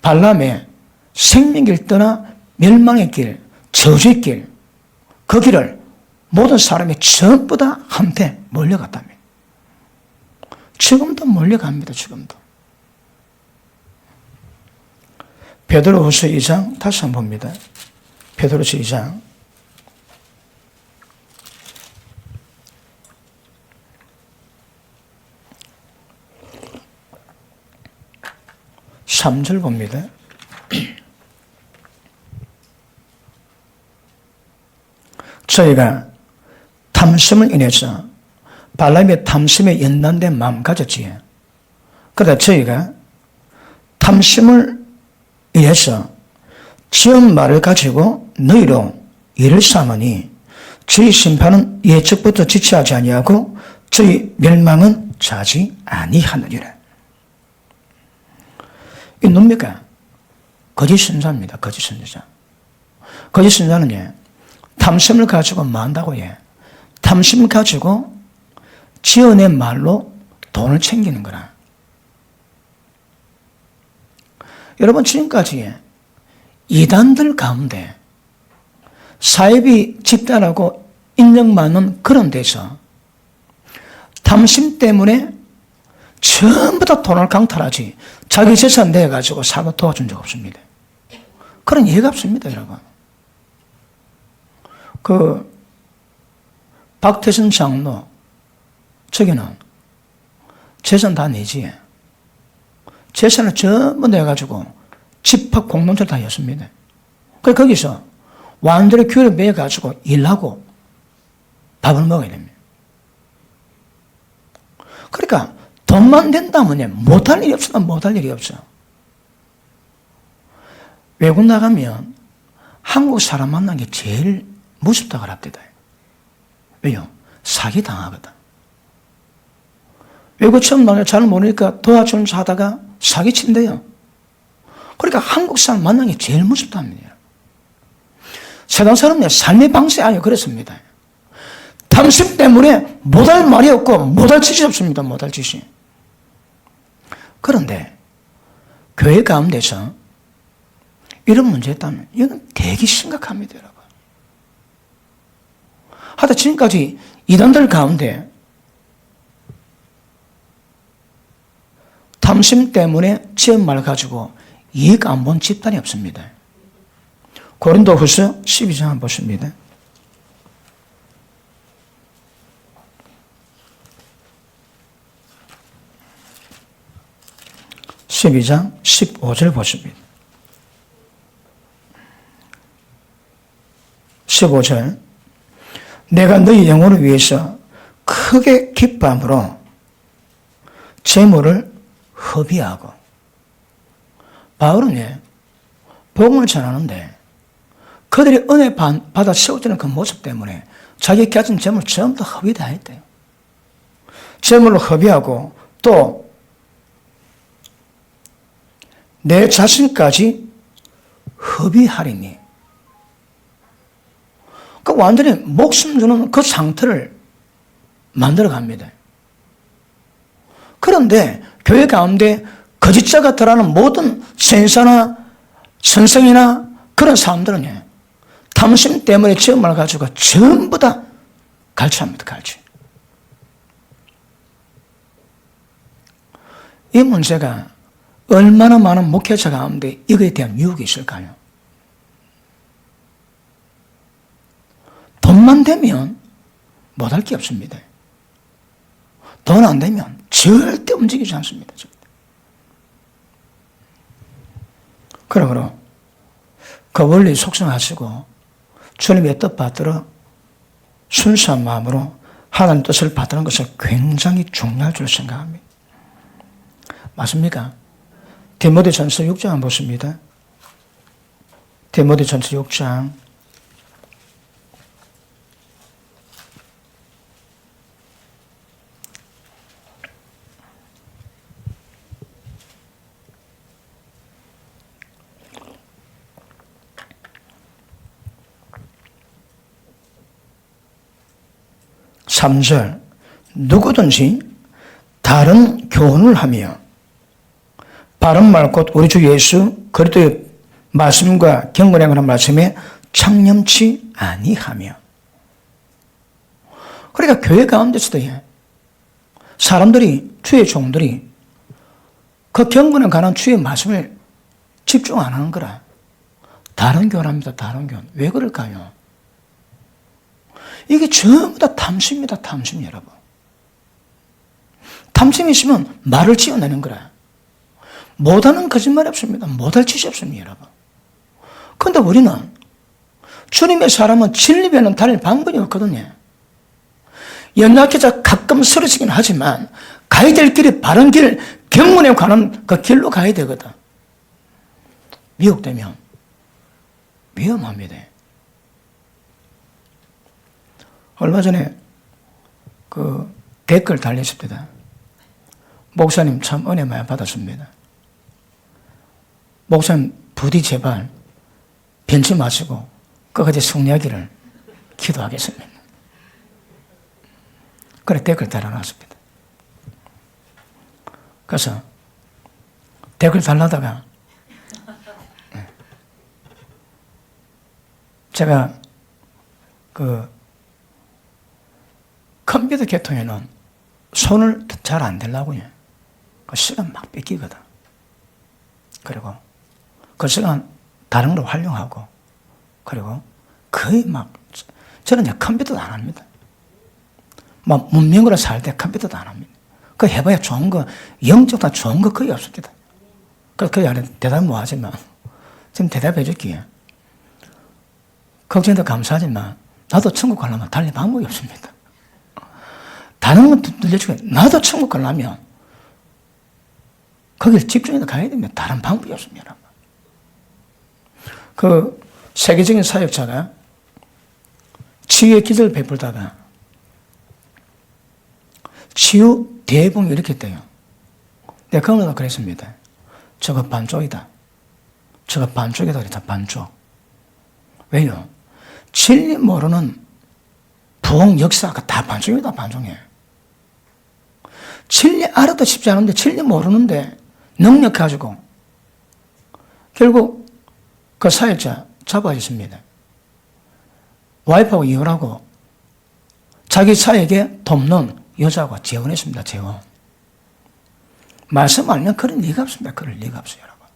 발람의 생명길 떠나 멸망의 길, 저주의 길, 그 길을 모든 사람이 전부 다 한테 몰려갔답니다. 지금도 몰려갑니다. 지금도. 베드로후서 2장 다시 한번 봅니다. 베드로후서 2장 3절 봅니다. 저희가 탐심을 인해서 발람의 탐심에 연단된 마음 가졌지요. 그러다 저희가 탐심을 인해서 지은 말을 가지고 너희로 일을 삼으니 저희 심판은 예측부터 지체하지 아니하고 저희 멸망은 자지 아니하느니라. 이 뭡니까? 거짓 선자입니다. 거짓 선지자. 거짓 선자는 탐심을 가지고 뭐 한다고 탐심을 가지고 지어낸 말로 돈을 챙기는 거라. 여러분 지금까지 이단들 가운데 사이비 집단하고 인정받는 그런 데서 탐심 때문에 전부 다 돈을 강탈하지 자기 재산 내가지고 사고 도와준 적 없습니다. 그런 예가 없습니다, 여러분. 박태선 장로, 저기는 재산 다 내지. 재산을 전부 내가지고 집합 공동체를 다 였습니다. 그래서 거기서 완전히 교회를 매가지고 일하고 밥을 먹어야 됩니다. 그러니까 돈만 된다면 못할 일이 없어. 못할 일이 없어. 외국 나가면 한국 사람 만난 게 제일 무섭다고 합니다. 왜요? 사기 당하거든. 외국 처음 나가 잘 모르니까 도와주면서 하다가 사기 친대요. 그러니까 한국 사람 만난 게 제일 무섭답니다. 세상 사람의 삶의 방식이 아니에요. 그렇습니다. 탐심 때문에 못할 말이 없고 못할 짓이 없습니다. 못할 짓이. 그런데 교회 가운데서 이런 문제가 있다면 이건 되게 심각합니다. 여러분. 하다 지금까지 이단들 가운데 탐심 때문에 지은 말 가지고 이익 안 본 집단이 없습니다. 고린도후서 12장 한번 보십니다. 12장 15절 보십니다. 15절 내가 너희 영혼을 위해서 크게 기뻐함으로 재물을 허비하고. 바울은 복음을 전하는데 그들이 은혜 받아 세워지는 그 모습 때문에 자기 가진 재물 전부 다 허비다 했대요. 재물을 허비하고 또 내 자신까지 허비하리니. 그 완전히 목숨 주는 그 상태를 만들어 갑니다. 그런데 교회 가운데 거짓자가 들어가는 모든 선사나 선생이나 그런 사람들은 탐심 때문에 지음을 가지고 전부 다 갈취합니다. 갈취. 이 문제가 얼마나 많은 목회자 가운데 이거에 대한 유혹이 있을까요? 돈만 되면 못할 게 없습니다. 돈 안 되면 절대 움직이지 않습니다. 그러므로 그 원리 속성하시고 주님의 뜻 받들어 순수한 마음으로 하나님 뜻을 받드는 것은 굉장히 중요할 줄 생각합니다. 맞습니까? 디모데전서 6장 한번 보십니다. 디모데전서 6장 3절 누구든지 다른 교훈을 하며 바른 말 곧 우리 주 예수 그리스도의 말씀과 경건에 관한 말씀에 창념치 아니하며. 그러니까 교회 가운데서도 사람들이 주의 종들이 그 경건에 관한 주의 말씀을 집중 안 하는 거라. 다른 교훈합니다. 다른 교훈. 왜 그럴까요? 이게 전부 다 탐심입니다. 탐심 여러분. 탐심이 있으면 말을 지어내는 거라. 못하는 거짓말이 없습니다. 못할 짓이 없습니다. 여러분. 그런데 우리는 주님의 사람은 진리 배는 다를 방법이 없거든요. 연약해서 가끔 쓰러지긴 하지만 가야 될 길이 바른 길, 경문에 관한 그 길로 가야 되거든. 미혹되면 위험합니다. 얼마 전에 그 댓글 달렸습니다. 목사님 참 은혜 많이 받았습니다. 목사님 부디 제발 변치 마시고 끝까지 승리하기를 기도하겠습니다. 그래 댓글 달아놨습니다. 그래서 댓글 달라다가 제가 그 컴퓨터 계통에는 손을 잘 안 대려고요. 그 시간 막 뺏기거든. 그리고 그 시간 다른 걸 활용하고, 그리고 거의 막, 저는 이제 컴퓨터도 안 합니다. 막 문명으로 살 때 컴퓨터도 안 합니다. 그 해봐야 좋은 거, 영적으로 좋은 거 거의 없습니다. 그 안에 대답 뭐 하지만, 지금 대답해 줄게요. 걱정도 감사하지만, 나도 천국 가려면 달리 방법이 없습니다. 다른 건 들려주고, 나도 천국 가려면, 거기를 집중해서 가야 됩니다. 다른 방법이 없습니다. 그 세계적인 사역자가 치유의 기도를 베풀다가 치유 대봉이 이렇게 돼요. 내가 그러다 그랬습니다. 저거 반쪽이다. 저거 반쪽이다 그랬다. 반쪽. 왜요? 진리 모르는 부흥 역사가 다 반쪽이다. 반쪽이에요. 진리 알아도 쉽지 않은데 진리 모르는데 능력 가지고 결국 그 사역자 잡아졌습니다. 와이프하고 이혼하고 자기 사역에 돕는 여자하고 재혼했습니다. 재혼. 말씀 알면 그럴 리가 없습니다. 그럴 리가 없어요, 여러분.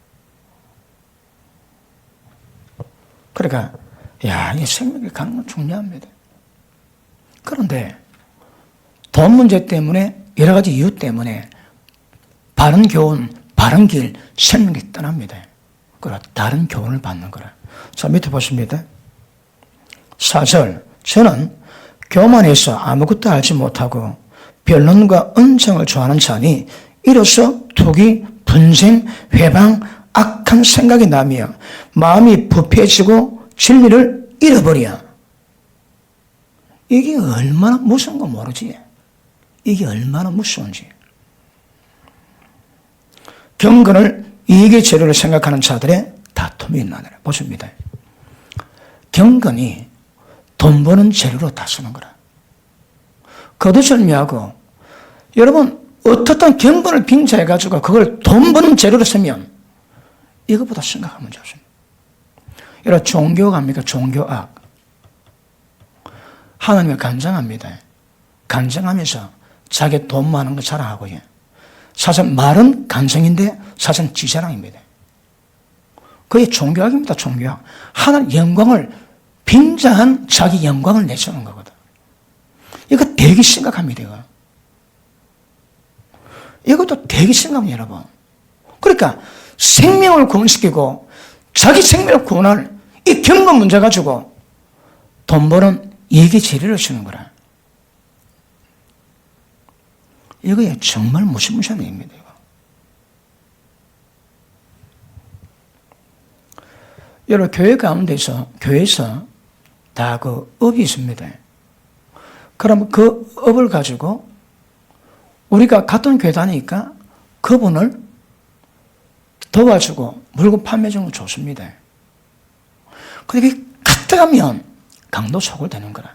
그러니까 이 생명이 가는 건 중요합니다. 그런데 돈 문제 때문에 여러 가지 이유 때문에 바른 교훈, 바른 길, 생명이 떠납니다. 그래, 다른 교훈을 받는 거라. 자, 밑에 보십니다. 4절. 저는 교만해서 아무것도 알지 못하고 변론과 언쟁을 좋아하는 자니 이로써 투기, 분쟁, 회방, 악한 생각이 나며 마음이 부패해지고 진리를 잃어버려. 이게 얼마나 무서운 거 모르지. 이게 얼마나 무서운지. 경건을 이익의 재료로 생각하는 자들의 다툼이 있나더라. 보십니다. 경건이 돈 버는 재료로 다 쓰는 거라. 거두절미하고 여러분 어떻든 경건을 빙자해가지고 그걸 돈 버는 재료로 쓰면 이것보다 심각한 문제 없습니다. 여러분 종교가 합니까? 종교악. 하나님을 간증합니다. 간증하면서 자기 돈 많은 거 자랑하고요. 사실 말은 간증인데 사실은 지자랑입니다. 그게 종교학입니다. 종교학. 하나님 영광을 빙자한 자기 영광을 내세우는 거거든. 이거 되게 심각합니다. 이것도 되게 심각해요, 여러분. 그러니까 생명을 구원시키고 자기 생명을 구원할 이 경건 문제 가지고 돈 버는 얘기 재료를 쓰는 거라. 이거 정말 무시무시한 얘기입니다. 이거. 여러분 교회 가운데서 교회에서 다 그 업이 있습니다. 그럼 그 업을 가지고 우리가 같은 교회 다니니까 그분을 도와주고 물건 판매 주는 거 좋습니다. 근데 그게 갔다 가면 강도 속을 되는 거라.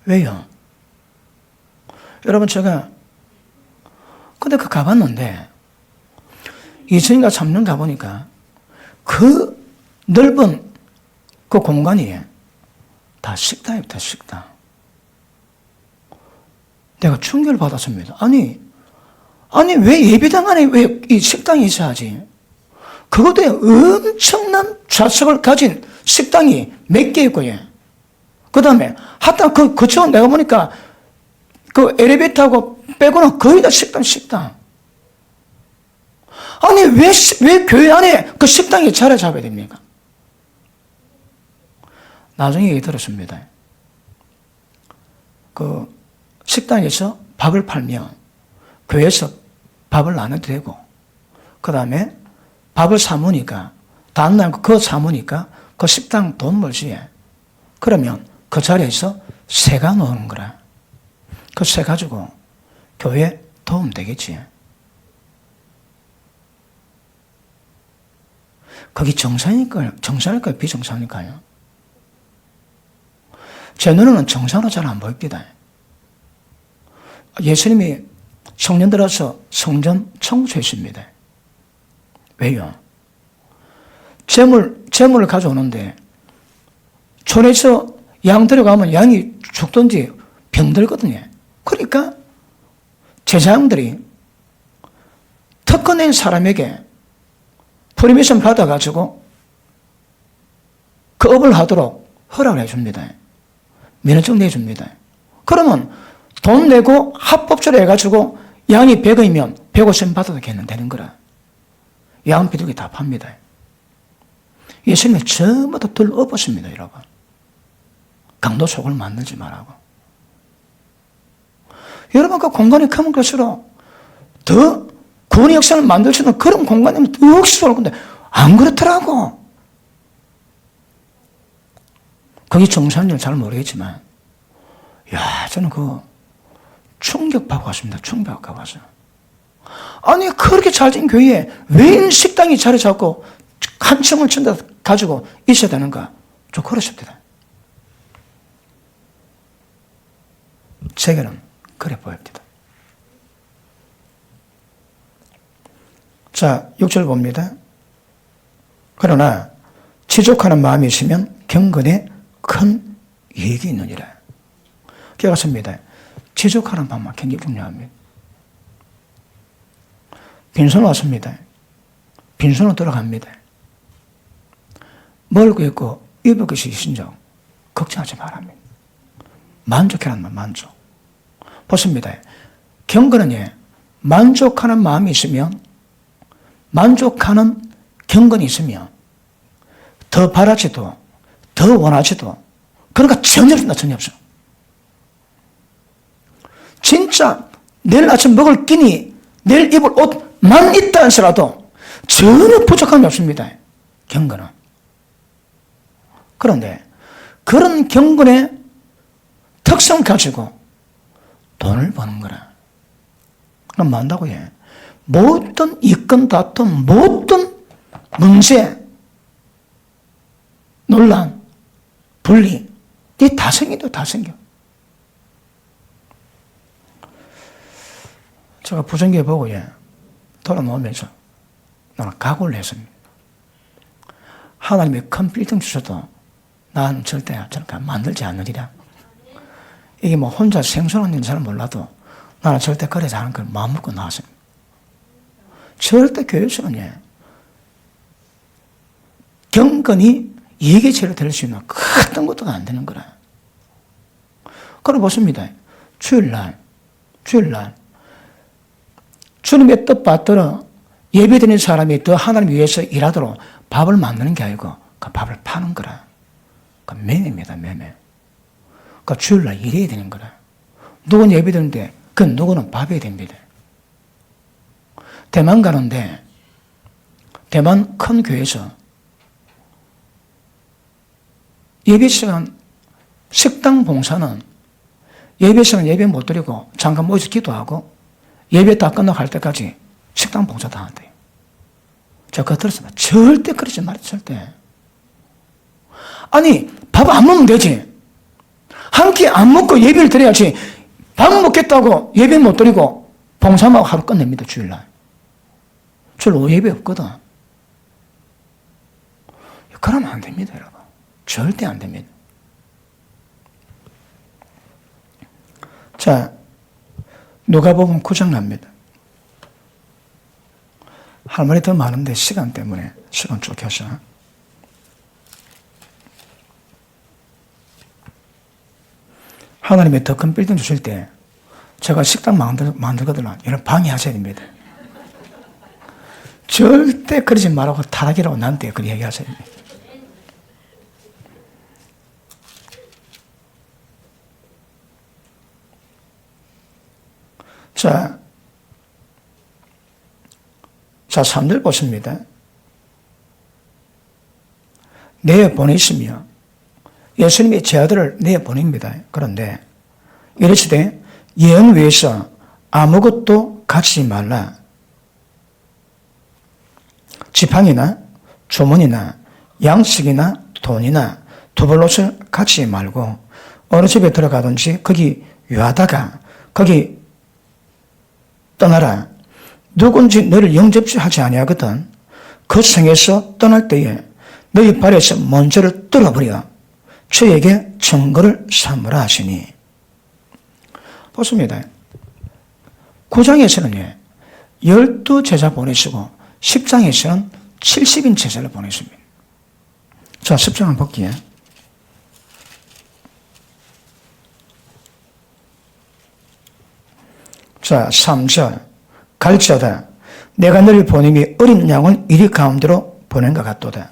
왜요? 여러분 제가 근데 그 가봤는데 2000인가 3년 가보니까 그 넓은 그 공간이 다 식당입니다. 식당. 내가 충격을 받았습니다. 아니 왜 예배당 안에 왜 이 식당이 있어야지? 그것도 엄청난 좌석을 가진 식당이 몇 개 있고요. 그 다음에 하여튼 그쪽은 내가 보니까 그 엘리베이터하고 빼고는 거의 다 식당. 아니 왜 교회 안에 그 식당이 자리 잡아야 됩니까? 나중에 얘기 들었습니다. 그 식당에서 밥을 팔면 교회에서 밥을 나눠도 되고 그 다음에 밥을 사무니까 다음날 그거 사무니까 그 식당 돈 벌지. 그러면 그 자리에서 세가 놓는 거라. 그 세 가지고 교회에 도움 되겠지. 그게 정상일까요? 비정상일까요? 제 눈에는 정상으로 잘 안 보입니다. 예수님이 성년들어서 성전 청소했습니다. 왜요? 재물을 가져오는데 촌에서 양 들어가면 양이 죽든지 병들거든요. 그러니까 제사장들이 특권낸 사람에게 퍼미션 받아가지고 그 업을 하도록 허락을 해줍니다. 면허증 내줍니다. 그러면 돈 내고 합법적으로 해가지고 양이 100원이면 150원 받아도 되는 거라. 양 비둘기 다 팝니다. 예수님이 전부 다 들엎었습니다, 여러분. 강도 속을 만들지 말라고. 여러분, 그 공간이 크면 클수록 더 구원의 역사를 만들 수 있는 그런 공간이면 더욱이 좋을 건데, 안 그렇더라고. 그게 정상인지는 잘 모르겠지만, 저는 충격받고 왔습니다. 충격받고 왔어요. 아니, 그렇게 잘된 교회에 왜 식당이 자리 잡고 한 층을 천다 가지고 있어야 되는가? 좀 그렇습니다. 제게는 그래 보입니다. 자, 6절 봅니다. 그러나 지족하는 마음이 있으면 경건에 큰 이익이 있느니라. 기억하십니다. 지족하는 마음만 굉장히 중요합니다. 빈손으로 왔습니다. 빈손으로 들어갑니다. 먹을 거 있고 입을 것이 있으신즉 걱정하지 말랍니다. 만족해라는 말, 만족. 보십니다. 경건은 만족하는 마음이 있으면, 만족하는 경건이 있으면 더 바라지도 더 원하지도 그러니까 전혀 없습니다. 전혀 없어. 진짜 내일 아침 먹을 끼니 내일 입을 옷만 있다 할지라도 전혀 부족함이 없습니다. 경건은. 그런데 그런 경건의 특성 가지고 돈을 버는 거라. 그럼 뭐 한다고 해? 모든 이권 다툼, 모든 문제, 논란, 분리. 네 다 생긴다, 다 생겨. 제가 부정기에 보고, 돌아놓으면서 나는 각오를 했습니다. 하나님이 큰 빌딩 주셔도 나는 절대 저렇게 만들지 않으리라. 이게 뭐 혼자 생존하는 일은 잘 몰라도 나는 절대 그러지 않은 걸 마음먹고 나왔습니다. 절대 교회에서는 경건이 이익의 될 수 있는 어떤 것도 안 되는 거라. 그럼 보십니다. 주일날 주님의 뜻 받들어 예배드리는 사람이 더 하나님 위해서 일하도록 밥을 만드는 게 아니고 그 밥을 파는 거라. 그 매매입니다, 매매. 그 주일날 일해야 되는 거라. 누구는 예배드리는데 그 누구는 밥해야 됩니다. 대만 가는데 대만 큰 교회에서 예배 시간 식당 봉사는 예배 시간 예배 못 드리고 잠깐 모여서 기도하고 예배 다 끝나고 할 때까지 식당 봉사 다 한대요. 제가 그거 들었습니다. 절대 그러지 말아요, 절대. 아니, 밥 안 먹으면 되지. 한 끼 안 먹고 예배를 드려야지. 밥 먹겠다고 예배 못 드리고 봉사만 하루 끝냅니다, 주일날. 주일 오후 예배 없거든. 그러면 안 됩니다, 여러분. 절대 안 됩니다. 자, 누가복음 9장 갑니다. 할 말이 더 많은데 시간 때문에 시간 쫓겨서. 하나님이 더 큰 빌딩 주실 때 제가 식당 만들거든요. 이런 방해하셔야 됩니다. 절대 그러지 말라고 타락이라고 나한테 그렇게 얘기하셔야 됩니다. 자, 3절 보십니다. 내보내시며 예수님이 제 아들을 내보냅니다. 그런데 이르시되 예언 외에서 아무것도 가지지 말라. 지팡이나 주머니나 양식이나 돈이나 두벌옷을 가지지 말고 어느 집에 들어가든지 거기 유하다가 거기 떠나라. 누군지 너를 영접지 하지 아니하거든. 그 성에서 떠날 때에 너희 발에서 먼저를 뚫어버려 저에게 증거를 삼으라 하시니. 보십니다. 9장에서는 12제자 보내시고 10장에서는 70인 제자를 보내십니다. 자, 10장 한번 볼게요. 자, 3절. 갈지어다. 내가 너를 보냄이 어린 양을 이리 가운데로 보낸 것 같도다.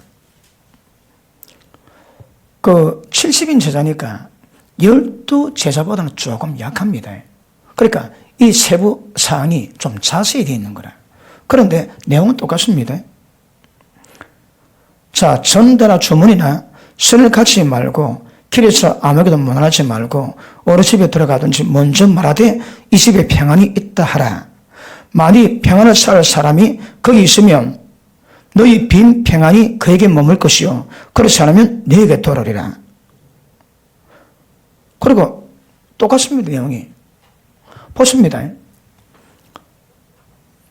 그 70인 제자니까 12제자보다는 조금 약합니다. 그러니까 이 세부 사항이 좀 자세히 되어 있는 거라. 그런데 내용은 똑같습니다. 자, 전대나 주문이나 선을 갖지 말고 길에서 아무에게도 문안하지 말고 어느 집에 들어가든지 먼저 말하되 이 집에 평안이 있다 하라. 만일 평안을 살 사람이 거기 있으면 너희 빈 평안이 그에게 머물 것이요 그렇지 않으면 너에게 돌아오리라. 그리고 똑같습니다. 내용이. 보십니다.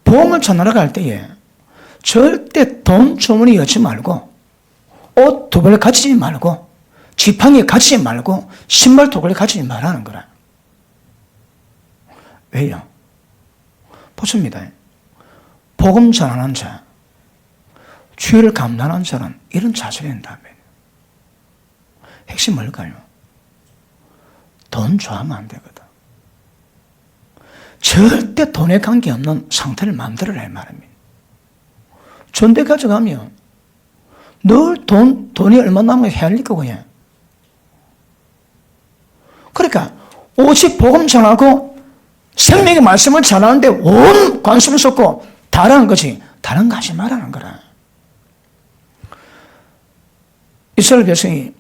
보험을 전하러 갈 때에 절대 돈 주머니 여지 말고 옷 두 벌 가지지 말고 지팡이 가지지 말고 신발 두 벌 가지지 말라는 거라. 왜요? 보십니다. 복음 전하는 자, 주의를 감당하는 자는 이런 자세를 한다면 핵심 뭘까요? 돈 좋아하면 안 되거든. 절대 돈에 관계없는 상태를 만들어라 이 말입니다. 전대 가져가면 늘 돈이 얼마 남으면 헤아릴 거고요. 그러니까 오직 복음 전하고 생명의 말씀을 전하는데 온 관심을 쏟고 다라는 거지 다른 거 하지 말라는 거라. 이스라엘 백성이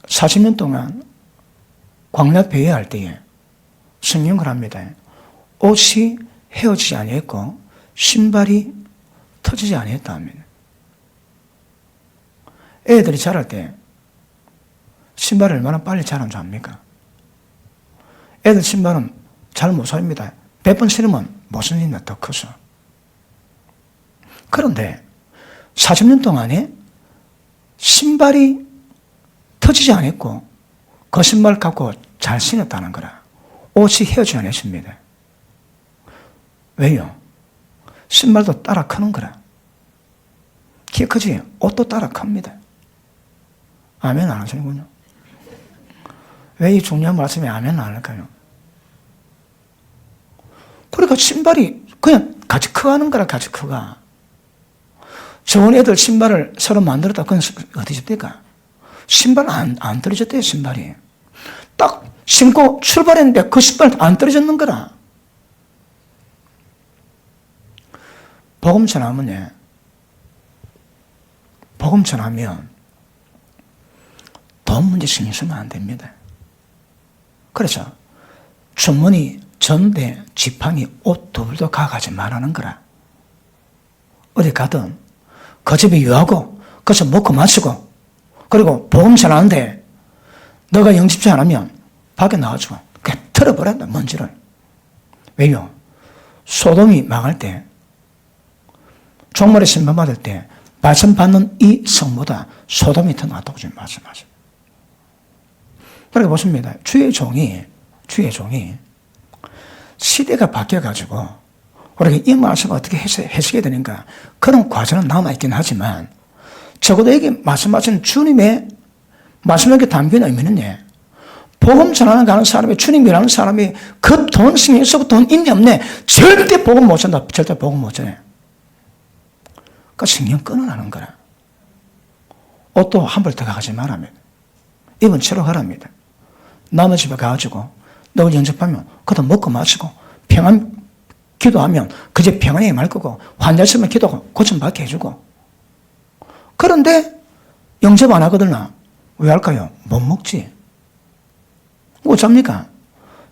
40년 동안 광야 배회할 때에 성경을 합니다. 옷이 헤어지지 아니했고 신발이 터지지 아니했다 합니다. 애들이 자랄 때 신발이 얼마나 빨리 자란 줄 압니까? 애들 신발은 잘 못 삽니다. 100번 신으면 못 신는다, 더 커서. 그런데 40년 동안에 신발이 터지지 않았고 그 신발 갖고 잘 신었다는 거라. 옷이 헤어지지 않았습니다. 왜요? 신발도 따라 크는 거라. 키 크지? 옷도 따라 큽니다. 아멘 안 하시는군요. 왜 이 중요한 말씀에 아멘 안 할까요? 그러니까 신발이 그냥 같이 커가는 거라, 같이 커가. 좋은 애들 신발을 서로 만들었다. 그건 어디 집니까? 신발 안 떨어졌대요, 신발이. 딱 신고 출발했는데 그 신발 안 떨어졌는 거라. 복음 전하면 돈 문제 신경 쓰면 안 됩니다. 그래서 주머니, 전대, 지팡이, 옷 두벌도 가가지 말라는 거라. 어디 가든 그 집에 유하고 거기서 먹고 마시고 그리고 복음 전하는데 너가 영집지 않으면 밖에 나가지고 그냥 털어버린다, 먼지를. 왜요? 소돔이 망할 때, 종말의 심판 받을 때 말씀 받는 이 성보다 소돔이 더 낫다고 지금 말씀하십니다. 그러니까 보십니다. 주의 종이 시대가 바뀌어가지고 우리가 이 말씀을 어떻게 해석해야 되는가, 그런 과정은 남아있긴 하지만 적어도 여기 말씀하신 주님의 말씀에 담긴 의미는 복음 전하는 가는 사람이, 주님이라는 사람이 그 돈 신경 쓰고 돈 있네 없네 절대 복음 못 전다. 절대 복음 못 전해. 그러니까 신경 끊어나는 거라. 옷도 한 벌 더 가지 말랍니다. 입은 채로 가랍니다. 남의 집에 가가지고 너 영접하면 그것도 먹고 마시고 평안 기도하면 그제 평안하게 말 거고, 환자 있으면 기도하고 고침받게 해주고. 그런데 영접 안 하거든요. 왜 할까요? 못 먹지. 어쩝니까?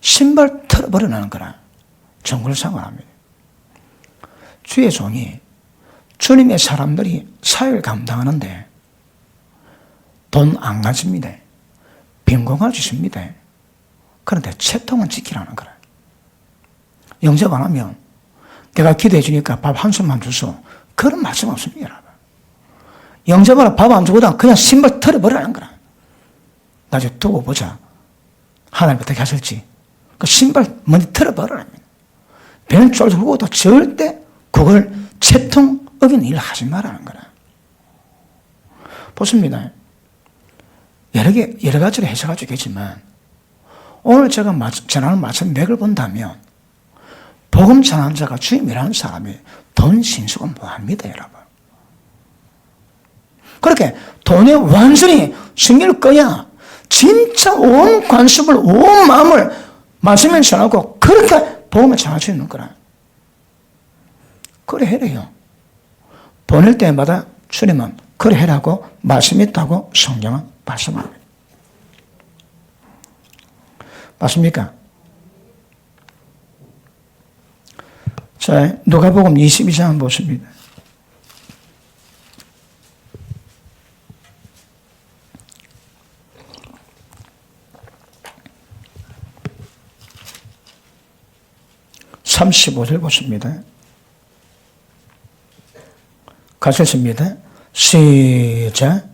신발 털어버려나는 거라. 정글상을 합니다. 주의 종이 주님의 사람들이 사역을 감당하는데 돈 안 가집니다. 빈곤을 주십니다. 그런데 채통은 지키라는 거라. 영접 안 하면 내가 기도해 주니까 밥 한 숟만 주소. 그런 말씀 없습니다, 여러분. 영접하라 밥 안 주고도 그냥 신발 털어버리라는 거라. 나중에 두고 보자. 하나님 어떻게 하실지. 그 신발 먼저 털어버리라는 거라. 배는 쫄쫄고도 절대 그걸 채통 어기는 일을 하지 말라는 거라. 보십니다. 여러 가지로 해석할 수 있겠지만 오늘 제가 전하는 말씀 맥을 본다면 복음 전하는 자가 주님이라는 사람이 돈 신수가 뭐합니다, 여러분. 그렇게 돈에 완전히 신경을 꺼야 진짜 온 관심을, 온 마음을 말씀에 전하고 그렇게 복음을 전할 수 있는 거라. 그래 해래요. 보낼 때마다 주님은 그래 해라고 말씀이 있다고 성경은 말씀합니다. 맞습니까? 자, 누가복음 22장 보십니다. (35절) 보십니다. 가셨습니다. 시작.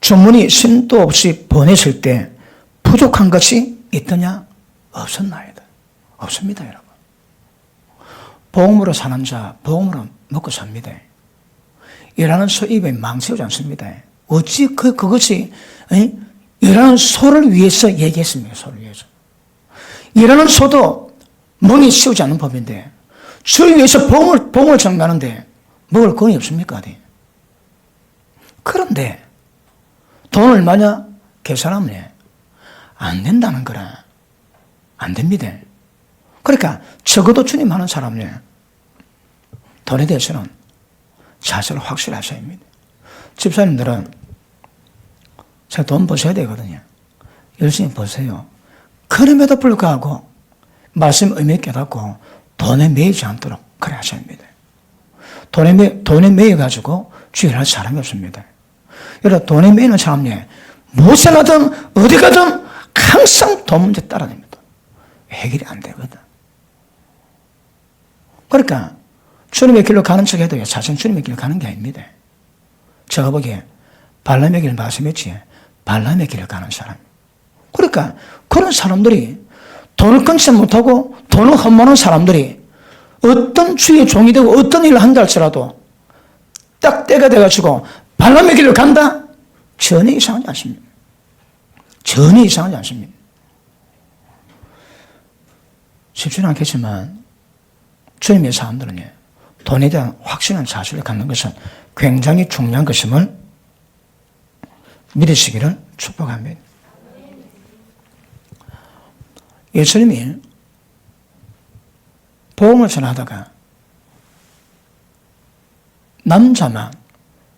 주문이 심도 없이 보냈을 때 부족한 것이 있더냐? 없었나이다. 없습니다, 여러분. 복음으로 사는 자, 복음으로 먹고 삽니다. 일하는 소 입에 망세우지 않습니다. 어찌 그것이 일하는 소를 위해서 얘기했습니까? 소를 위해서. 일하는 소도 멍이 씌우지 않는 법인데 주를 위해서 복음을 전가하는데 먹을 권이 없습니까? 그런데 돈 얼마냐? 계산하면 안 된다는 거라. 안 됩니다. 그러니까 적어도 주님 하는 사람은 돈에 대해서는 자세를 확실하셔야 합니다. 집사님들은 돈 버셔야 되거든요. 열심히 버세요. 그럼에도 불구하고 말씀 의미 깨닫고 돈에 매이지 않도록 그래 하셔야 합니다. 돈에 매여가지고 주의를 할 사람이 없습니다. 여러분, 돈에 매이는 사람이 무엇을 하든 어디 가든 항상 돈 문제 따라다닙니다. 해결이 안 되거든. 그러니까 주님의 길로 가는 척 해도 사실 주님의 길로 가는 게 아닙니다. 제가 보기에 발람의 길을 말씀했지, 발람의 길을 가는 사람. 그러니까 그런 사람들이 돈을 끊지 못하고 돈을 헛모는 사람들이 어떤 주의 종이 되고 어떤 일을 한다 할지라도 딱 때가 돼가지고 발람의 길을 간다? 전혀 이상하지 않습니다. 전혀 이상하지 않습니다. 쉽지는 않겠지만 주님의 사람들은 돈에 대한 확신한 사실을 갖는 것은 굉장히 중요한 것임을 믿으시기를 축복합니다. 예수님이 복음을 전하다가 남자만,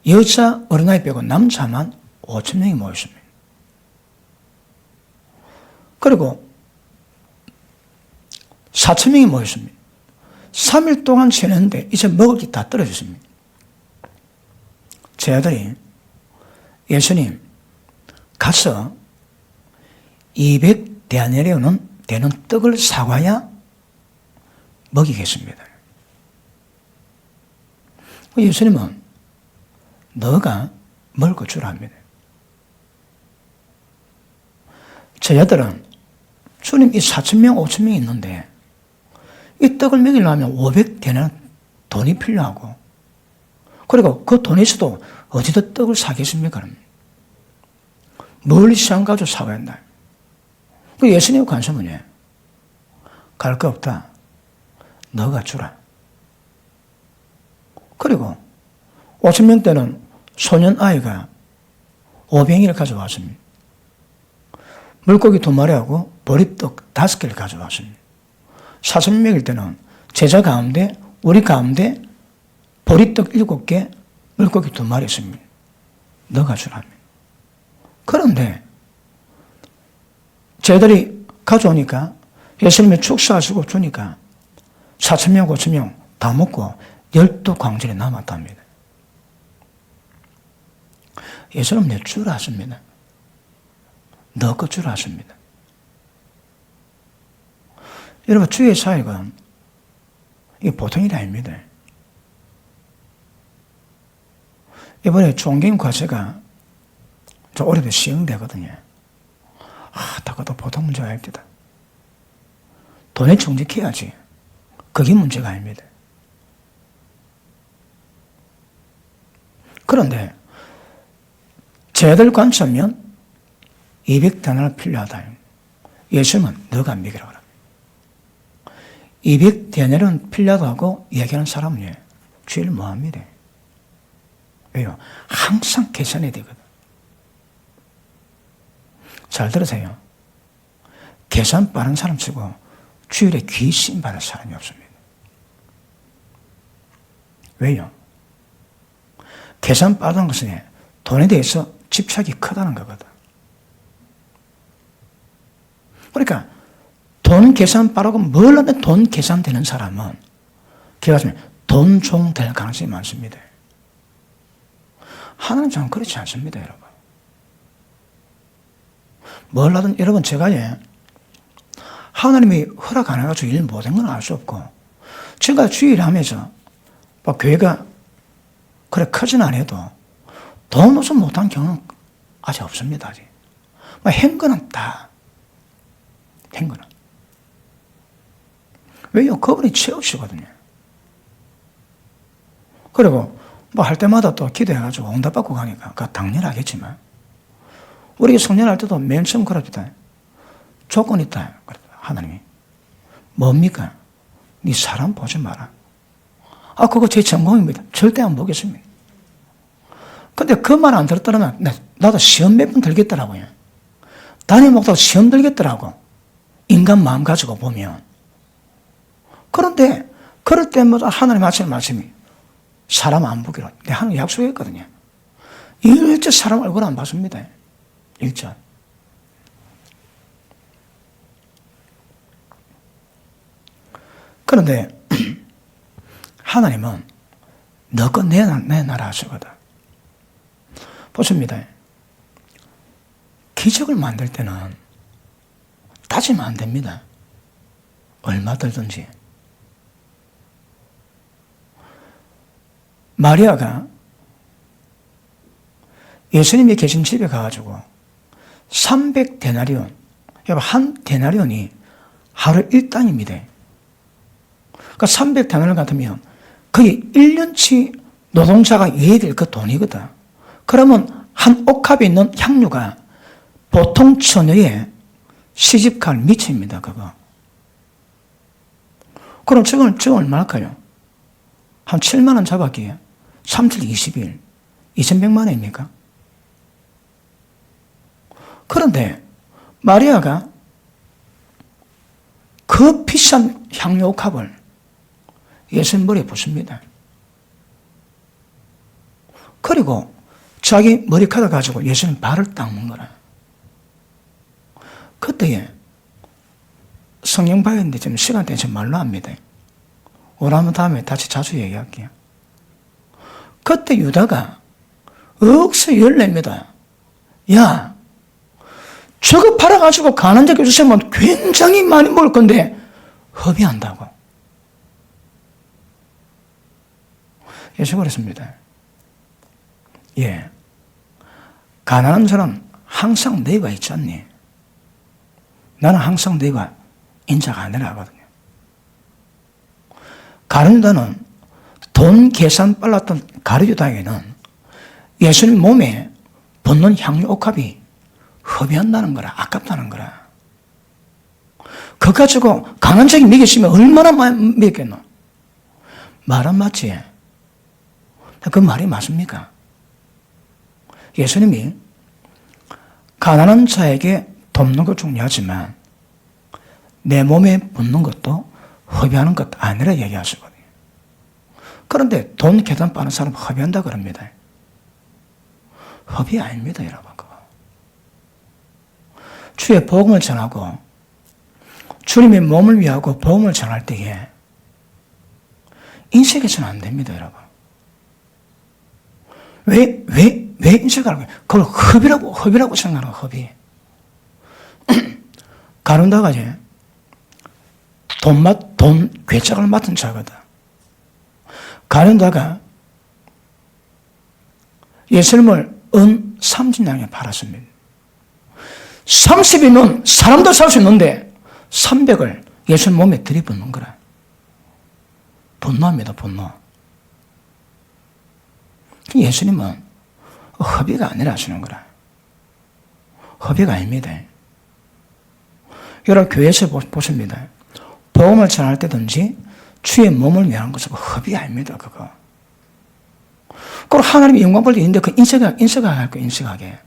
여자 어린아이 빼고 남자만 5,000명이 모였습니다. 그리고 4,000명이 모였습니다. 3일 동안 지냈는데 이제 먹을 게 다 떨어졌습니다. 제 아들이 예수님 가서 200데나리온은 되는 떡을 사와야 먹이겠습니다. 예수님은 너가 먹을 주라 합니다. 제 아들은 주님 이 4,000명, 5,000명이 있는데 이 떡을 먹이려면 500데나리온 돈이 필요하고 그리고 그 돈이 있어도 어디다 떡을 사겠습니까? 멀리 시간 가지고 사와야 한다. 그 예수님의 관심은 갈 거 없다. 너가 주라. 그리고 5,000명 때는 소년 아이가 500개를 가져왔습니다. 물고기 2마리하고 보리떡 5개를 가져왔습니다. 4,000명일 때는 제자 가운데 우리 가운데 보리떡 7개, 물고기 2마리 있습니다. 너가 주라면. 그런데 쟤들이 가져오니까 예수님이 축사하시고 주니까 4,000명, 5,000명 다 먹고 12광절이 남았답니다. 예수님 내 주라 하십니다. 너 거 주라 하십니다. 여러분, 주의 사역은 이게 보통 일이 아닙니다. 이번에 존경 과제가 좀 오래도 시행되거든요. 그것도 보통 문제가 아닙니다. 돈에 충직해야지. 그게 문제가 아닙니다. 그런데 쟤들 관점면 200데나리온 필요하다. 예수님은 너가 먹이라고 합니다. 200데나리온 필요하다고 얘기하는 사람은 죄를 뭐합니다. 왜요? 항상 계산해야 되거든. 잘 들으세요. 계산 빠른 사람 치고 주일에 귀신 받을 사람이 없습니다. 왜요? 계산 빠른 것은 돈에 대해서 집착이 크다는 거거든. 그러니까 돈 계산 빠르고 뭘 하면 돈 계산 되는 사람은 돈종 될 가능성이 많습니다. 하나님 참 그렇지 않습니다, 여러분. 뭘 하든 여러분 제가 하나님이 허락 안 해가지고 일 못한 건 알 수 없고 제가 주일 하면서 교회가 그래 크진 않아도 돈 없어 못한 경우는 아직 없습니다. 아직. 행거는 다 행거는. 왜요? 그분이 채우시거든요. 그리고 할 때마다 또 기도해가지고 응답받고 가니까 그거 당연하겠지만 우리 성년할 때도 맨 처음 그럽니다. 조건이 있다. 하나님이. 뭡니까? 네 사람 보지 마라. 그거 제 전공입니다. 절대 안 보겠습니다. 근데 그 말 안 들었더라면 나도 시험 몇 번 들겠더라고요. 단임 목사도 시험 들겠더라고. 인간 마음 가지고 보면. 그런데 그럴 때마다 하나님 하시는 말씀이 사람 안 보기로 내가 하는 약속했거든요. 일절 사람 얼굴 안 봤습니다. 일절. 그런데 하나님은 너거 내 나라 하시거든. 보십니다. 기적을 만들 때는 따지면 안 됩니다. 얼마 들든지. 마리아가 예수님이 계신 집에 가가지고 300데나리온, 여러분 한 데나리온이 하루 1단입니다. 그러니까 300데나리온 같으면 거의 1년치 노동자가 이해될 그 돈이거든. 그러면 한 옥합에 있는 향료가 보통 처녀의 시집갈 미치입니다, 그거. 그럼 지금 얼마일까요? 한 7만원 잡았기에 3칠 20일, 2100만 원입니까? 그런데 마리아가 그 비싼 향료 옥합을 예수님 머리에 붓습니다. 그리고 자기 머리카락 가지고 예수님 발을 닦는 거라. 그때에 성령 봐야겠는데 지금 시간 때문에 지금 말로 합니다. 오라면 다음에 다시 자주 얘기할게요. 그때 유다가 억세 열냅니다. 야, 저거 팔아가지고 가난 자에게 주시면 굉장히 많이 먹을 건데 허비한다고. 예수 그랬습니다. 예, 가난한 자는 항상 너희가 있지 않니? 나는 항상 너희가 인자가 아니라 하거든요. 가룟유다는 돈 계산 빨랐던 가룟유다에게는 예수님 몸에 붓는 향유 옥합이 허비한다는 거라, 아깝다는 거라. 그거 가지고 가난 자에게 먹였으면 얼마나 많이 먹였겠노? 말은 맞지? 그 말이 맞습니까? 예수님이 가난한 자에게 돕는 것 중요하지만 내 몸에 붓는 것도 허비하는 것 아니라 얘기하시거든요. 그런데 돈 계산 빠는 사람 허비한다 그럽니다. 허비 아닙니다, 여러분. 주의 복음을 전하고 주님의 몸을 위하고 복음을 전할 때에 인색해서는 안 됩니다, 여러분. 왜 인색하는 거예요? 그걸 허비라고 생각하는 거예요, 허비. 가룟유다가 이제 돈 괴짝을 맡은 자거든. 가룟유다가 예수님을 은 30냥에 팔았습니다. 30이면 사람도 살 수 있는데 300을 예수님 몸에 들이붓는 거라. 분노합니다, 분노. 예수님은 허비가 아니라 하시는 거라. 허비가 아닙니다. 여러분 교회에서 보십니다. 복음을 전할 때든지 주의 몸을 위한 것은 허비 아닙니다, 그거. 그리고 하나님이 영광 볼 때 있는데 그 인색하게 할 거예요, 인색하게.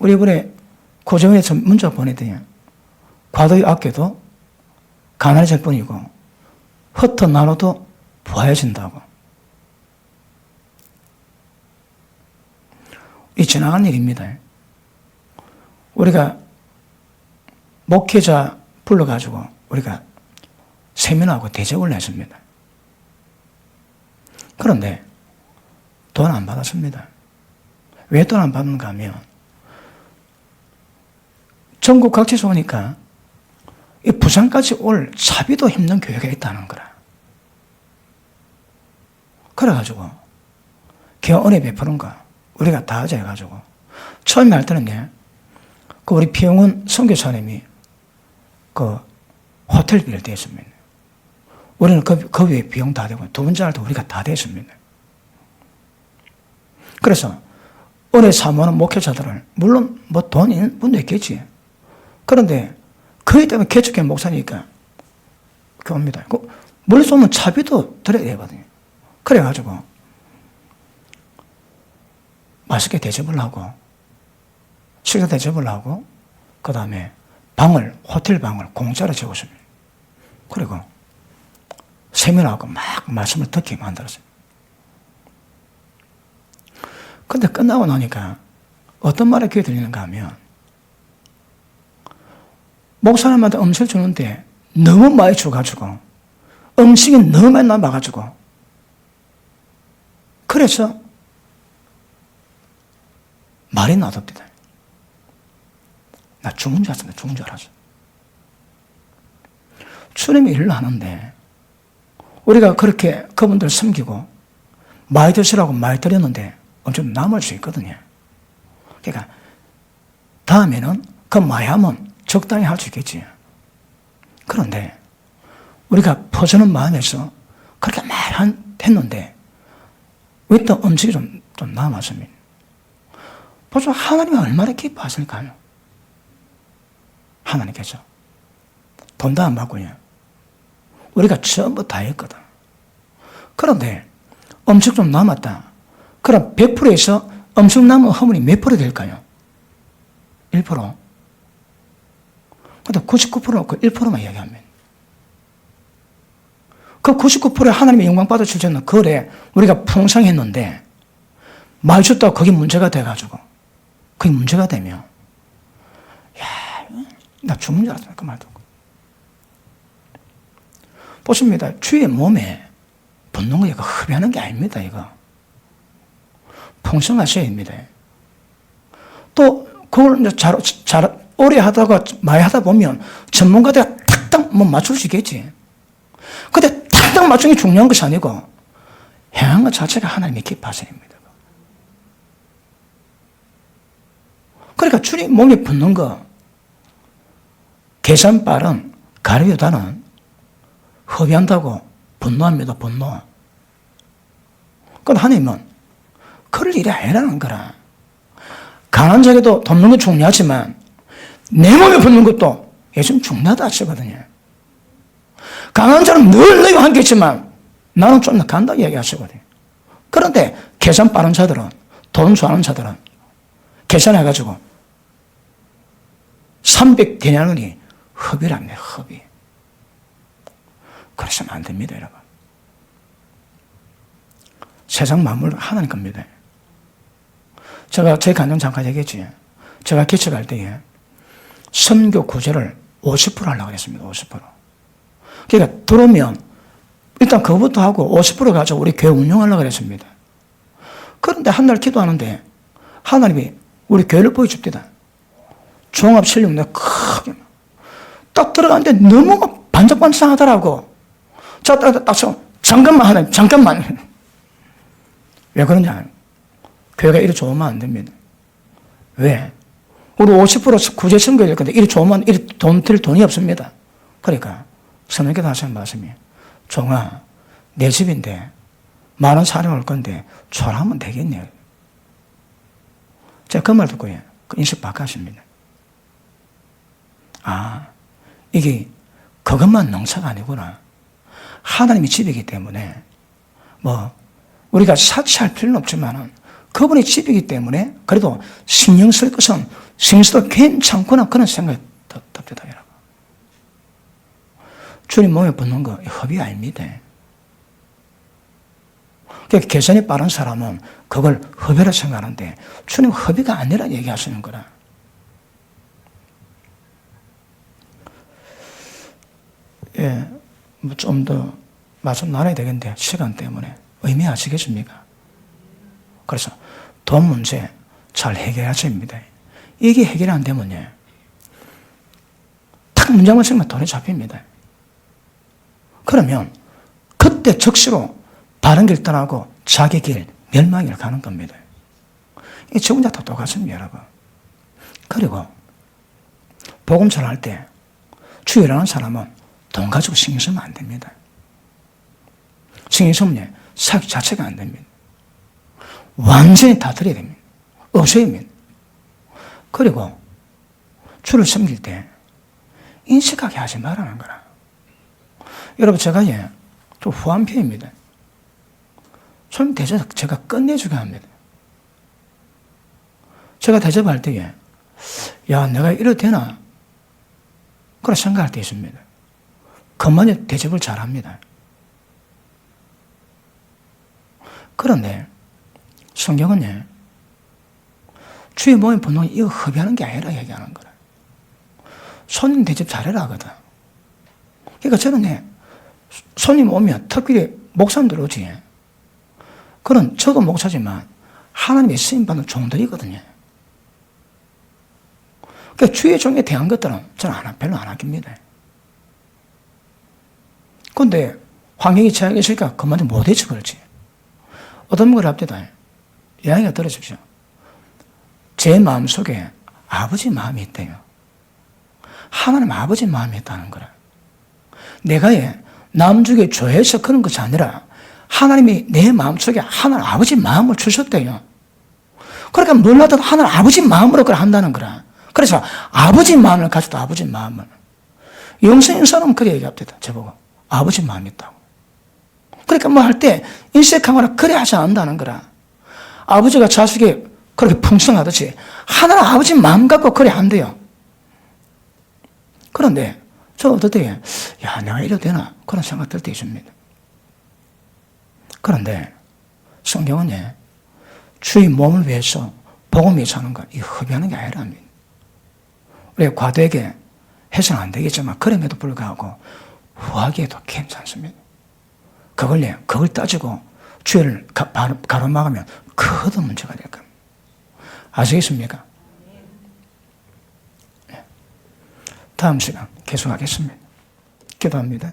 우리 이번에 고정에서 문자 보내더니 과도히 아껴도 가난해질 뿐이고 흩어 나눠도 부하해진다고. 이 지나간 일입니다. 우리가 목회자 불러가지고 우리가 세면하고 대접을 했습니다. 그런데 돈 안 받았습니다. 왜 돈 안 받는가 하면 전국 각지에서 오니까 이 부산까지 올 차비도 힘든 교회가 있다는 거라. 그래가지고 기업 은혜 베푸는 거 우리가 다 하자 해가지고 처음에 할 때는 그 우리 피용은 선교사님이 그 호텔비를 대했습니다. 우리는 그 위에 비용 다 되고 두 번째 할 때 우리가 다 됐습니다. 그래서 은혜 사모하는 목회자들은 물론 뭐 돈 있는 분도 있겠지. 그런데 그에 때문에 개척한 목사니까 옵니다. 멀리서 오면 차비도 드려야 되거든요. 그래가지고 맛있게 대접을 하고 식사 대접을 하고 그 다음에 호텔 방을 공짜로 재웠습니다. 그리고 세면하고 막 말씀을 듣게 만들었습니다. 근데 끝나고 나니까 어떤 말이 귀에 들리는가 하면 목사님한테 음식을 주는데 너무 많이 줘가지고 음식이 너무 많이 남아가지고 그래서 말이 나왔답니다. 나 죽은 줄 알았습니다. 죽은 줄 알았어. 주님이 일을 하는데 우리가 그렇게 그분들 섬기고 많이 드시라고 많이 드렸는데 엄청 남을 수 있거든요. 그러니까 다음에는 그 많이 하면 적당히 할 수 있겠지. 그런데 우리가 퍼주는 마음에서 그렇게 많이 했는데 왜 또 음식이 좀 남았습니다. 보죠. 하나님이 얼마나 기뻐하실까요? 하나님께서 돈도 안 받고요. 우리가 전부 다 했거든. 그런데 음식 좀 남았다. 그럼 100%에서 음식 남은 허물이 몇 프로 될까요? 1%. 근데 99%는 그 1%만 이야기하면. 그 99%의 하나님의 영광 받아주셨는 그래 우리가 풍성했는데 많이 줬다고 그게 문제가 돼가지고 그게 문제가 되면 야, 나 죽는 줄 알았어. 그 말 듣고. 보십니다. 주의 몸에 붙는 거 이거 흡입하는 게 아닙니다. 이거. 풍성하셔야 합니다. 또 그걸 잘 오래 하다가 많이 하다 보면 전문가들이 탁탁 뭐 맞출 수 있겠지. 근데 탁탁 맞추는 게 중요한 것이 아니고 행한 것 자체가 하나님의 기뻐하심입니다. 그러니까 주님 몸에 붙는 거 계산 빠른 가르교다는 허비한다고 분노합니다. 분노. 그런데 하나님은 그럴 일이 아니라는 거라. 강한 자에게도 돕는 건 중요하지만 내 몸에 붙는 것도 예수님 중요하다 하시거든요. 강한 자는 늘 너희와 함께 있지만 나는 좀 더 간다고 얘기하시거든요. 그런데 계산 빠른 자들은, 돈 좋아하는 자들은 계산해가지고 300데나리온이 허비랍니다. 허비. 그러시면 안 됩니다, 여러분. 세상 만물 하나님 겁니다. 제가 제 간증 잠깐 얘기했지. 제가 개척할 때에 선교 구제를 50% 하려고 했습니다. 50%. 그러니까 들어오면 일단 그거부터 하고 50% 가지고 우리 교회 운영하려고 했습니다. 그런데 한 날 기도하는데 하나님이 우리 교회를 보여줍니다. 종합 실력 내가 크게 딱 들어가는데 너무 반짝반짝하더라고. 자, 딱 잠깐만 하나님, 잠깐만. 왜 그러냐? 교회가 이리 좋으면 안 됩니다. 왜? 우리 50% 구제 선교해야 될 건데 이리 좋으면 이리 들 돈이 없습니다. 그러니까 선생님께서 하시는 말씀이 종아, 내 집인데 많은 사람이 올 건데 초라하면 되겠네요. 제가 그 말 듣고 그 인식 바꿔십니다. 아, 이게 그것만 농사가 아니구나. 하나님의 집이기 때문에 뭐 우리가 사치할 필요는 없지만은 그분의 집이기 때문에 그래도 신경 쓸 것은 신경 써도 괜찮구나 그런 생각이 듭니다. 여러분. 주님 몸에 붙는 거 허비 아닙니다. 그러니까 계산이 빠른 사람은 그걸 허비라 생각하는데 주님 허비가 아니라 얘기하시는 거라. 예, 뭐 좀 더 말씀 나눠야 되겠는데 시간 때문에 의미하시겠습니까? 그래서 돈 문제 잘 해결하셔야 합니다. 이게 해결이 안 되면요, 탁 문장만 쓰면 돈이 잡힙니다. 그러면 그때 즉시로 바른 길 떠나고 자기 길, 멸망의 길 가는 겁니다. 이 저 혼자 다 똑같습니다, 여러분. 그리고 복음 전할 때 주의라는 사람은 돈 가지고 신경 쓰면 안 됩니다. 신경 쓰면 사기 자체가 안 됩니다. 완전히 다 드려야 됩니다. 없어야 됩니다. 그리고 주를 섬길 때 인식하게 하지 말라는 거라. 여러분, 제가 좀 후한 편입니다. 손님 대접 제가 끝내주게 합니다. 제가 대접할 때에 야, 내가 이래도 되나? 그런 생각할 때 있습니다. 그만이 대접을 잘합니다. 그런데 성경은 주의 몸에 붙는 이거 허비하는 게 아니라 얘기하는 거라. 손님 대접 잘해라 하거든. 그러니까 저는 손님 오면 특별히 목사님들 오지. 그런 저도 목사지만 하나님의 쓰임받는 종들이거든요. 그러니까 주의 종에 대한 것들은 저는 별로 안 아낍니다. 그런데 환경이 제약있으니까 그만큼 못해서 그렇지. 어떤 걸 합니다. 이야기가 들어주십시오. 제 마음속에 아버지 마음이 있대요. 하나님 아버지 마음이 있다는 거라. 내가 남쪽에 좋아해서 그런 것이 아니라 하나님이 내 마음속에 하나님 아버지 마음을 주셨대요. 그러니까 놀라도 하나님 아버지 마음으로 그걸 한다는 거라. 그래서 아버지 마음을 가지고 아버지 마음을. 영성인 사람은 그래 얘기합니다. 저보고. 아버지 마음이 있다고. 그러니까 뭐 할 때 인색하거나 그래 하지 않는다는 거라. 아버지가 자식이 그렇게 풍성하듯이 하나님 아버지 마음 갖고 그래 한대요. 그런데 저 어떨 때 야, 내가 이래도 되나? 그런 생각 들 때 있습니다. 그런데 성경은 주의 몸을 위해서 복음이 사는 것, 이 허비하는 게 아니랍니다. 우리가 과도하게 해서는 안 되겠지만 그럼에도 불구하고 후하게도 괜찮습니다. 그걸 따지고 주의를 가로막으면 그것도 문제가 될 겁니다. 아시겠습니까? 다음 시간 계속하겠습니다. 기도합니다.